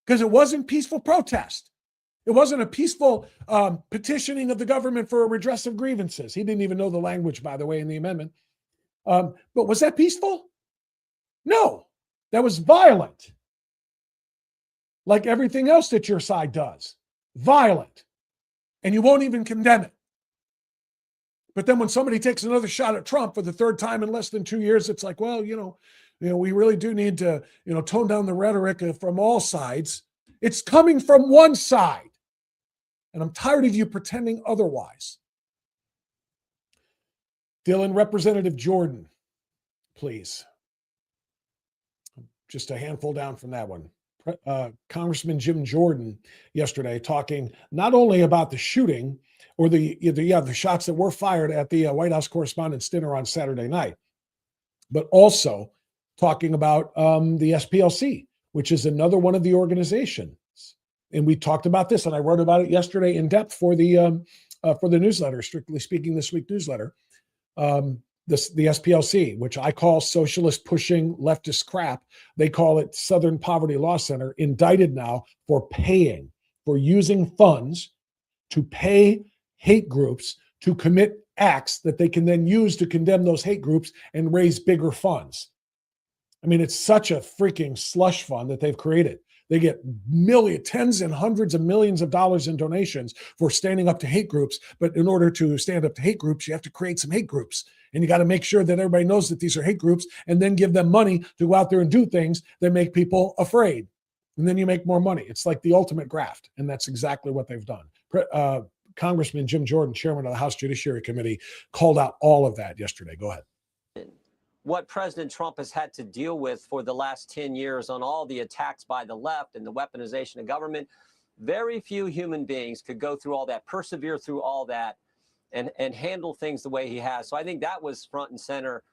Because it wasn't peaceful protest. It wasn't a peaceful petitioning of the government for a redress of grievances. He didn't even know the language, by the way, in the amendment. But was that peaceful? No, that was violent. Like everything else that your side does. Violent. And you won't even condemn it. But then when somebody takes another shot at Trump for the third time in less than 2 years, it's like, well, you know, we really do need to, tone down the rhetoric from all sides. It's coming from one side. And I'm tired of you pretending otherwise. Dylan, Representative Jordan, please. Just a handful down from that one. Congressman Jim Jordan yesterday talking not only about the shooting or the shots that were fired at the White House Correspondents' Dinner on Saturday night, but also talking about the SPLC, which is another one of the organizations. And we talked about this, and I wrote about it yesterday in depth for the newsletter, Strictly Speaking This Week newsletter. The SPLC, which I call socialist pushing leftist crap. They call it Southern Poverty Law Center, indicted now for using funds to pay hate groups to commit acts that they can then use to condemn those hate groups and raise bigger funds. I mean, it's such a freaking slush fund that they've created. They get tens and hundreds of millions of dollars in donations for standing up to hate groups. But in order to stand up to hate groups, you have to create some hate groups. And you got to make sure that everybody knows that these are hate groups and then give them money to go out there and do things that make people afraid. And then you make more money. It's like the ultimate graft. And that's exactly what they've done. Congressman Jim Jordan, chairman of the House Judiciary Committee, called out all of that yesterday. Go ahead. What President Trump has had to deal with for the last 10 years on all the attacks by the left and the weaponization of government, very few human beings could go through all that, persevere through all that, and handle things the way he has. So I think that was front and center.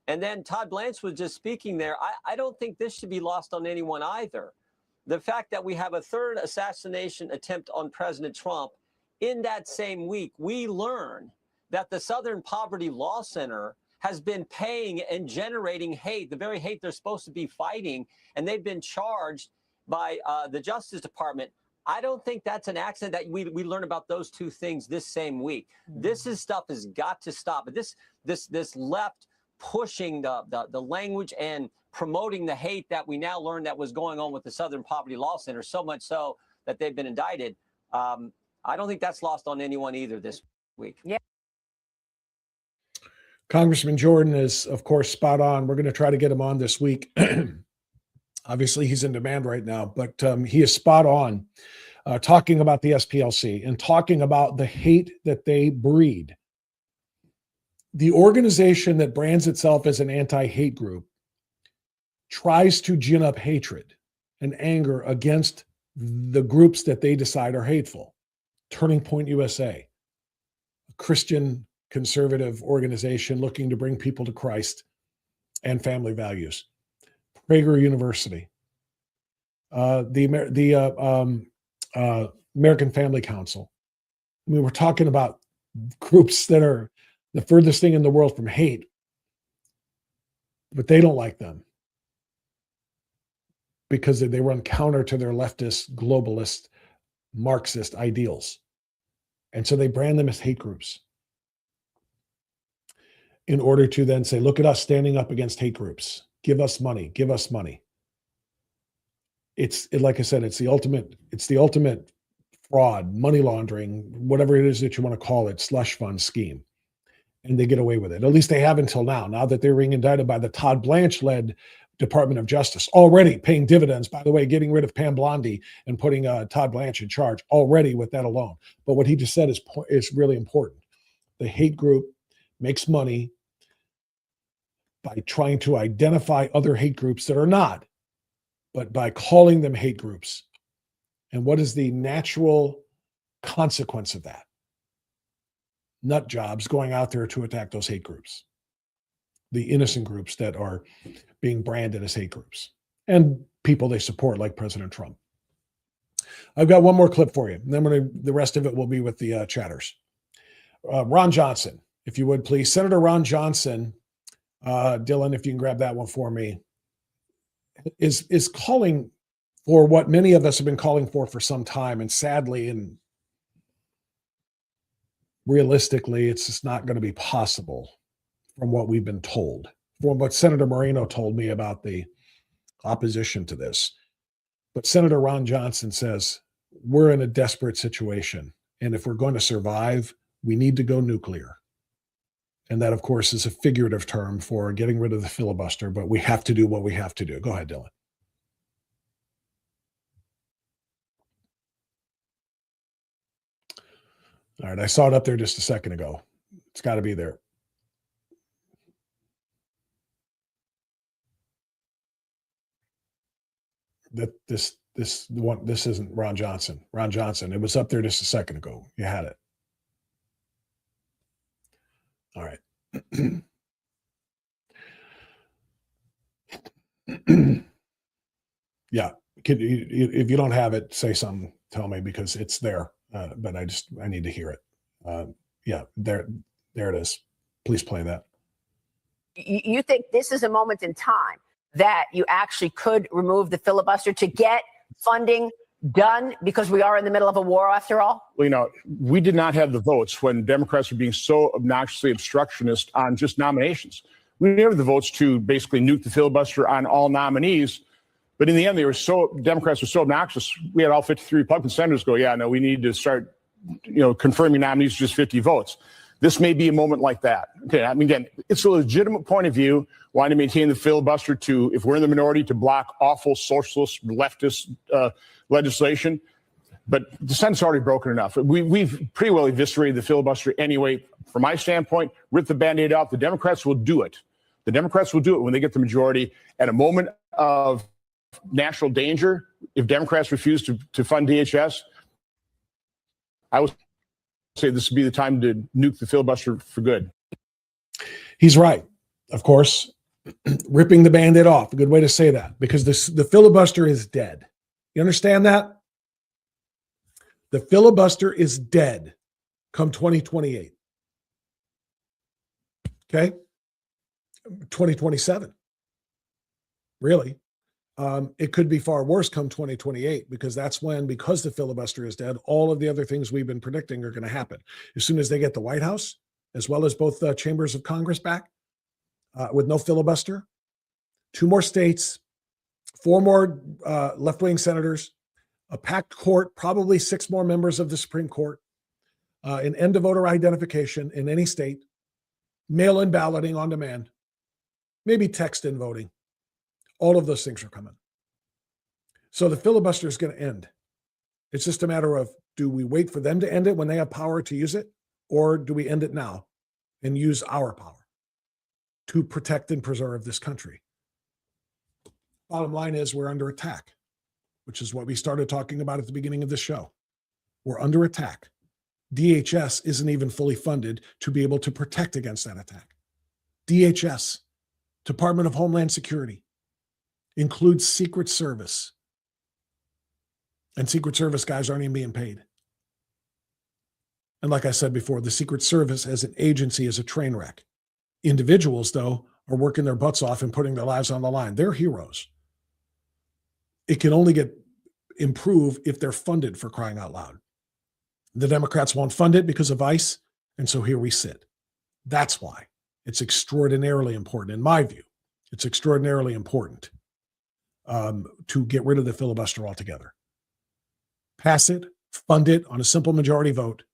And then Todd Blanche was just speaking there. I don't think this should be lost on anyone either. The fact that we have a third assassination attempt on President Trump in that same week, we learn that the Southern Poverty Law Center has been paying and generating hate, the very hate they're supposed to be fighting, and they've been charged by the Justice Department. I don't think that's an accident that we learn about those two things this same week. This stuff has got to stop. But this left pushing the language and promoting the hate that we now learn that was going on with the Southern Poverty Law Center, so much so that they've been indicted. I don't think that's lost on anyone either this week. Yeah. Congressman Jordan is, of course, spot on. We're going to try to get him on this week. Obviously, he's in demand right now, but he is spot on talking about the SPLC and talking about the hate that they breed. The organization that brands itself as an anti-hate group tries to gin up hatred. and anger against the groups that they decide are hateful. Turning Point USA, a Christian conservative organization looking to bring people to Christ and family values. Prager University, the American Family Council. I mean, we're talking about groups that are the furthest thing in the world from hate, but they don't like them because they run counter to their leftist, globalist, Marxist ideals. And so they brand them as hate groups in order to then say, look at us standing up against hate groups. Give us money. Give us money. Like I said, it's the ultimate fraud, money laundering, whatever it is that you want to call it, slush fund scheme. And they get away with it. At least they have until now that they're being indicted by the Todd Blanche-led Department of Justice, already paying dividends, by the way, getting rid of Pam Bondi and putting Todd Blanche in charge already with that alone. But what he just said is really important. The hate group makes money by trying to identify other hate groups that are not, but by calling them hate groups. And what is the natural consequence of that? Nut jobs going out there to attack those hate groups, the innocent groups that are being branded as hate groups, and people they support, like President Trump. I've got one more clip for you, and then the rest of it will be with the chatters. Ron Johnson, if you would please. Senator Ron Johnson, Dylan, if you can grab that one for me, is calling for what many of us have been calling for some time, and sadly and realistically, it's just not going to be possible from what we've been told, from what Senator Moreno told me about the opposition to this. But Senator Ron Johnson says, we're in a desperate situation. And if we're going to survive, we need to go nuclear. And that, of course, is a figurative term for getting rid of the filibuster, but we have to do what we have to do. Go ahead, Dylan. All right, I saw it up there just a second ago. It's got to be there. This isn't Ron Johnson. Ron Johnson. It was up there just a second ago. You had it. All right. Yeah. If you don't have it, say something. Tell me, because it's there. But I need to hear it. Yeah, there it is. Please play that. You think this is a moment in time that you actually could remove the filibuster to get funding done, because we are in the middle of a war after all? Well, we did not have the votes when Democrats were being so obnoxiously obstructionist on just nominations. We didn't have the votes to basically nuke the filibuster on all nominees. But in the end, Democrats were so obnoxious. We had all 53 Republican senators go, yeah, no, we need to start, confirming nominees just 50 votes. This may be a moment like that. Okay, I mean, again, it's a legitimate point of view, wanting to maintain the filibuster to, if we're in the minority, to block awful socialist, leftist legislation. But the Senate's already broken enough. We've pretty well eviscerated the filibuster anyway. From my standpoint, rip the Band-Aid off. The Democrats will do it. The Democrats will do it when they get the majority. At a moment of national danger, if Democrats refuse to fund DHS, I would say this would be the time to nuke the filibuster for good. He's right, of course. Ripping the Band-Aid off, a good way to say that, because the filibuster is dead. You understand that? The filibuster is dead come 2028. Okay? 2027. Really. It could be far worse come 2028, because that's when, because the filibuster is dead, all of the other things we've been predicting are going to happen. As soon as they get the White House, as well as both chambers of Congress back with no filibuster, 2 more states, 4 more left-wing senators, a packed court, probably 6 more members of the Supreme Court, an end to voter identification in any state, mail-in balloting on demand, maybe text-in voting. All of those things are coming. So the filibuster is going to end. It's just a matter of, do we wait for them to end it when they have power to use it? Or do we end it now and use our power to protect and preserve this country? Bottom line is, we're under attack. which is what we started talking about at the beginning of the show. We're under attack. DHS isn't even fully funded to be able to protect against that attack. DHS, Department of Homeland Security, includes Secret Service. And Secret Service guys aren't even being paid. And like I said before, the Secret Service as an agency is a train wreck. Individuals, though, are working their butts off and putting their lives on the line. They're heroes. It can only improve if they're funded, for crying out loud. The Democrats won't fund it because of ICE, and so here we sit. That's why it's extraordinarily important, in my view. It's extraordinarily important to get rid of the filibuster altogether. Pass it, fund it on a simple majority vote,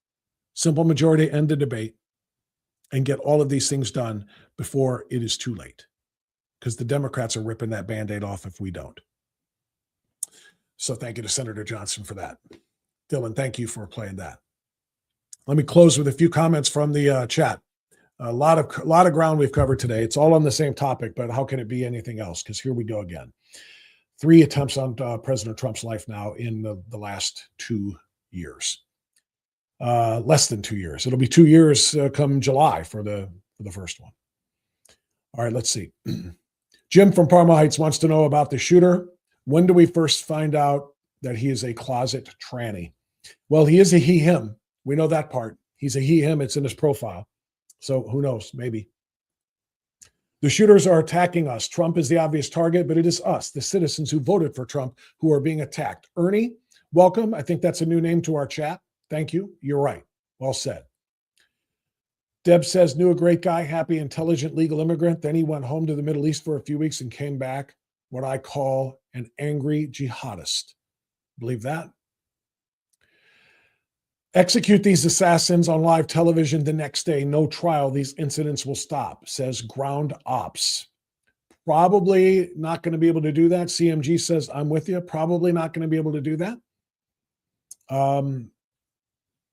simple majority, end the debate, and get all of these things done before it is too late. Because the Democrats are ripping that Band-Aid off if we don't. So thank you to Senator Johnson for that. Dylan, thank you for playing that. Let me close with a few comments from the chat. A lot of ground we've covered today. It's all on the same topic, but how can it be anything else? Because here we go again. 3 attempts on President Trump's life now in the last 2 years. Less than 2 years. It'll be 2 years come July for the first one. All right, let's see. Jim from Parma Heights wants to know about the shooter. When do we first find out that he is a closet tranny? Well, he is a he, him. We know that part. He's a he, him. It's in his profile. So who knows? Maybe. The shooters are attacking us. Trump is the obvious target, but it is us, the citizens who voted for Trump, who are being attacked. Ernie, welcome. I think that's a new name to our chat. Thank you. You're right. Well said. Deb says, knew a great guy, happy, intelligent, legal immigrant. Then he went home to the Middle East for a few weeks and came back, what I call an angry jihadist. Believe that? Execute these assassins on live television the next day. No trial. These incidents will stop, says Ground Ops. Probably not going to be able to do that. CMG says, I'm with you. Probably not going to be able to do that.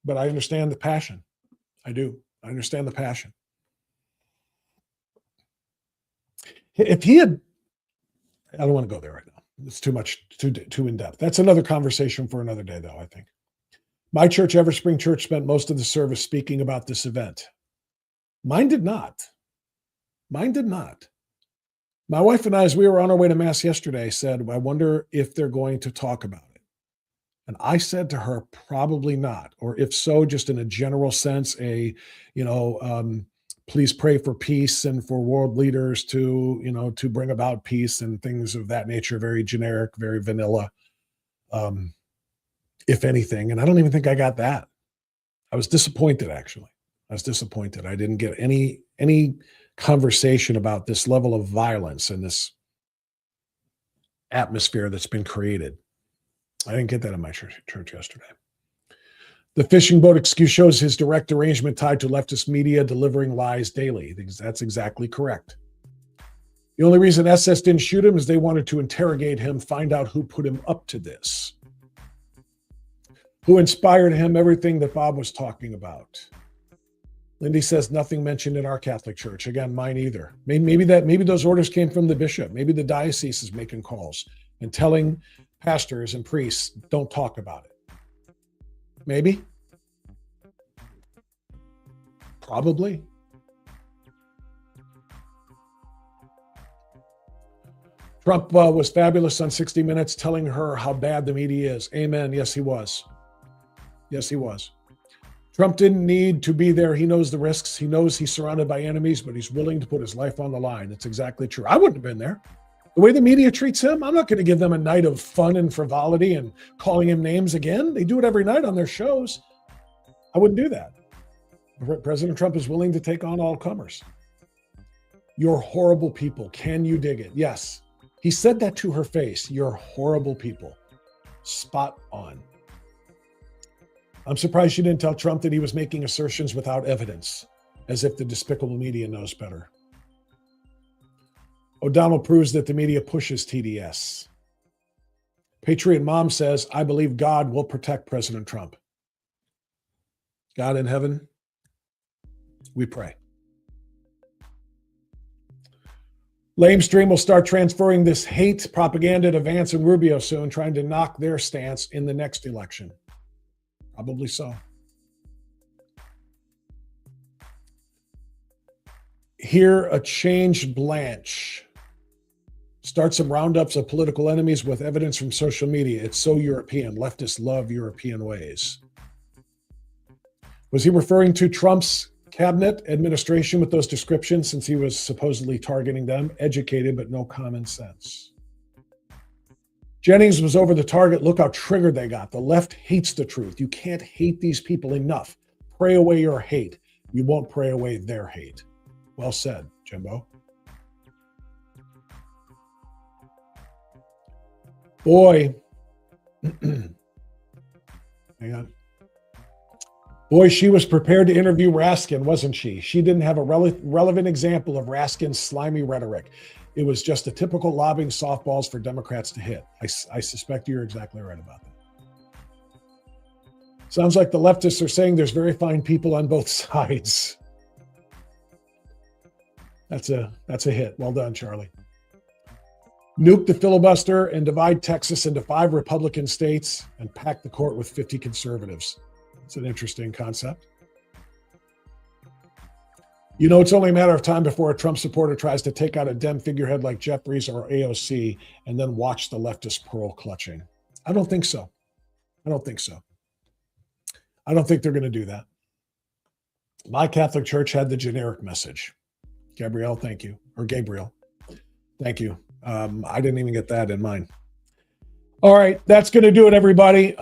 But I understand the passion. I do. I understand the passion. If he had, I don't want to go there right now. It's too much, too in depth. That's another conversation for another day, though, I think. My church, Everspring Church, spent most of the service speaking about this event. Mine did not. Mine did not. My wife and I, as we were on our way to Mass yesterday, said, I wonder if they're going to talk about it. And I said to her, probably not. Or if so, just in a general sense, please pray for peace and for world leaders to bring about peace and things of that nature, very generic, very vanilla. If anything, and I don't even think I got that. I was disappointed, actually. I was disappointed. I didn't get any conversation about this level of violence and this atmosphere that's been created. I didn't get that in my church yesterday. The fishing boat excuse shows his direct arrangement tied to leftist media delivering lies daily. That's exactly correct. The only reason SS didn't shoot him is they wanted to interrogate him, find out who put him up to this. Who inspired him, everything that Bob was talking about. Lindy says nothing mentioned in our Catholic Church. Again, mine either. Maybe those orders came from the bishop. Maybe the diocese is making calls and telling pastors and priests, don't talk about it. Maybe. Probably. Trump was fabulous on 60 Minutes, telling her how bad the media is. Amen. Yes, he was. Yes, he was. Trump didn't need to be there. He knows the risks. He knows he's surrounded by enemies, but he's willing to put his life on the line. That's exactly true. I wouldn't have been there. The way the media treats him, I'm not going to give them a night of fun and frivolity and calling him names again. They do it every night on their shows. I wouldn't do that. President Trump is willing to take on all comers. You're horrible people. Can you dig it? Yes. He said that to her face. You're horrible people. Spot on. I'm surprised she didn't tell Trump that he was making assertions without evidence, as if the despicable media knows better. O'Donnell proves that the media pushes TDS. Patriot Mom says, I believe God will protect President Trump. God in heaven, we pray. Lamestream will start transferring this hate propaganda to Vance and Rubio soon, trying to knock their stance in the next election. Probably so. Here, a changed Blanche. Start some roundups of political enemies with evidence from social media. It's so European. Leftists love European ways. Was he referring to Trump's cabinet administration with those descriptions since he was supposedly targeting them? Educated, but no common sense. Jennings was over the target. Look how triggered they got. The left hates the truth. You can't hate these people enough. Pray away your hate. You won't pray away their hate. Well said, Jimbo. Boy, hang on. Boy, she was prepared to interview Raskin, wasn't she? She didn't have a relevant example of Raskin's slimy rhetoric. It was just a typical lobbing softballs for Democrats to hit. I suspect you're exactly right about that. Sounds like the leftists are saying there's very fine people on both sides. That's a hit. Well done, Charlie. Nuke the filibuster and divide Texas into 5 Republican states and pack the court with 50 conservatives. It's an interesting concept. You know, it's only a matter of time before a Trump supporter tries to take out a Dem figurehead like Jeffries or AOC and then watch the leftist pearl clutching. I don't think so. I don't think so. I don't think they're going to do that. My Catholic Church had the generic message. Gabrielle, thank you. Or Gabriel, thank you. I didn't even get that in mind. All right, that's going to do it, everybody.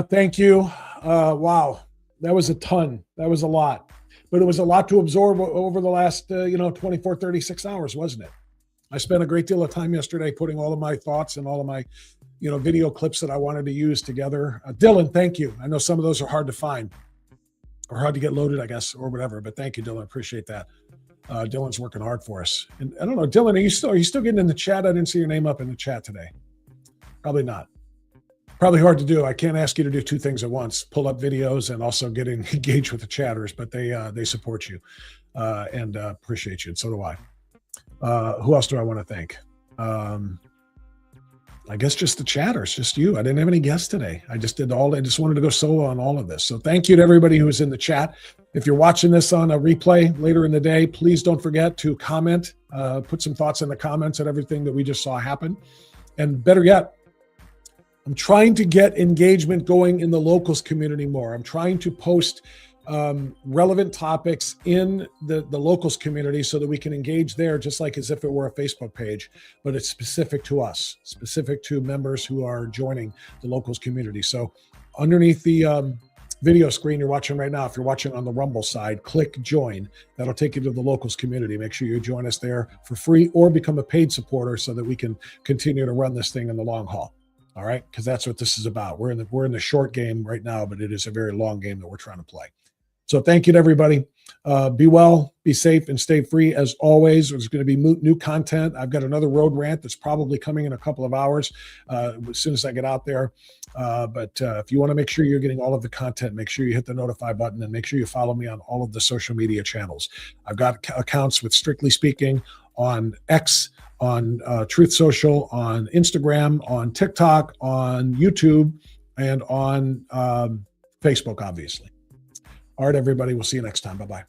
Thank you. Wow, that was a ton. That was a lot. But it was a lot to absorb over the last, 24, 36 hours, wasn't it? I spent a great deal of time yesterday putting all of my thoughts and all of my, video clips that I wanted to use together. Dylan, thank you. I know some of those are hard to find or hard to get loaded, I guess, or whatever. But thank you, Dylan. Appreciate that. Dylan's working hard for us. And I don't know, Dylan, are you still getting in the chat? I didn't see your name up in the chat today. Probably not. Probably hard to do. I can't ask you to do 2 things at once, pull up videos and also get engaged with the chatters, but they support you and appreciate you. And so do I. Who else do I want to thank? I guess just the chatters, just you. I didn't have any guests today. I just wanted to go solo on all of this. So thank you to everybody who was in the chat. If you're watching this on a replay later in the day, please don't forget to comment, put some thoughts in the comments on everything that we just saw happen. And better yet, I'm trying to get engagement going in the locals community more. I'm trying to post relevant topics in the locals community so that we can engage there just like as if it were a Facebook page, but it's specific to us, specific to members who are joining the locals community. So underneath the video screen you're watching right now, if you're watching on the Rumble side, click join. That'll take you to the locals community. Make sure you join us there for free or become a paid supporter so that we can continue to run this thing in the long haul. All right, because that's what this is about. We're in the short game right now, but it is a very long game that we're trying to play. So thank you to everybody. Be well, be safe, and stay free as always. There's going to be new content. I've got another road rant that's probably coming in a couple of hours as soon as I get out there. But if you want to make sure you're getting all of the content, make sure you hit the notify button and make sure you follow me on all of the social media channels. I've got accounts with Strictly Speaking on X, on Truth Social, on Instagram, on TikTok, on YouTube, and on Facebook, obviously. All right, everybody. We'll see you next time. Bye-bye.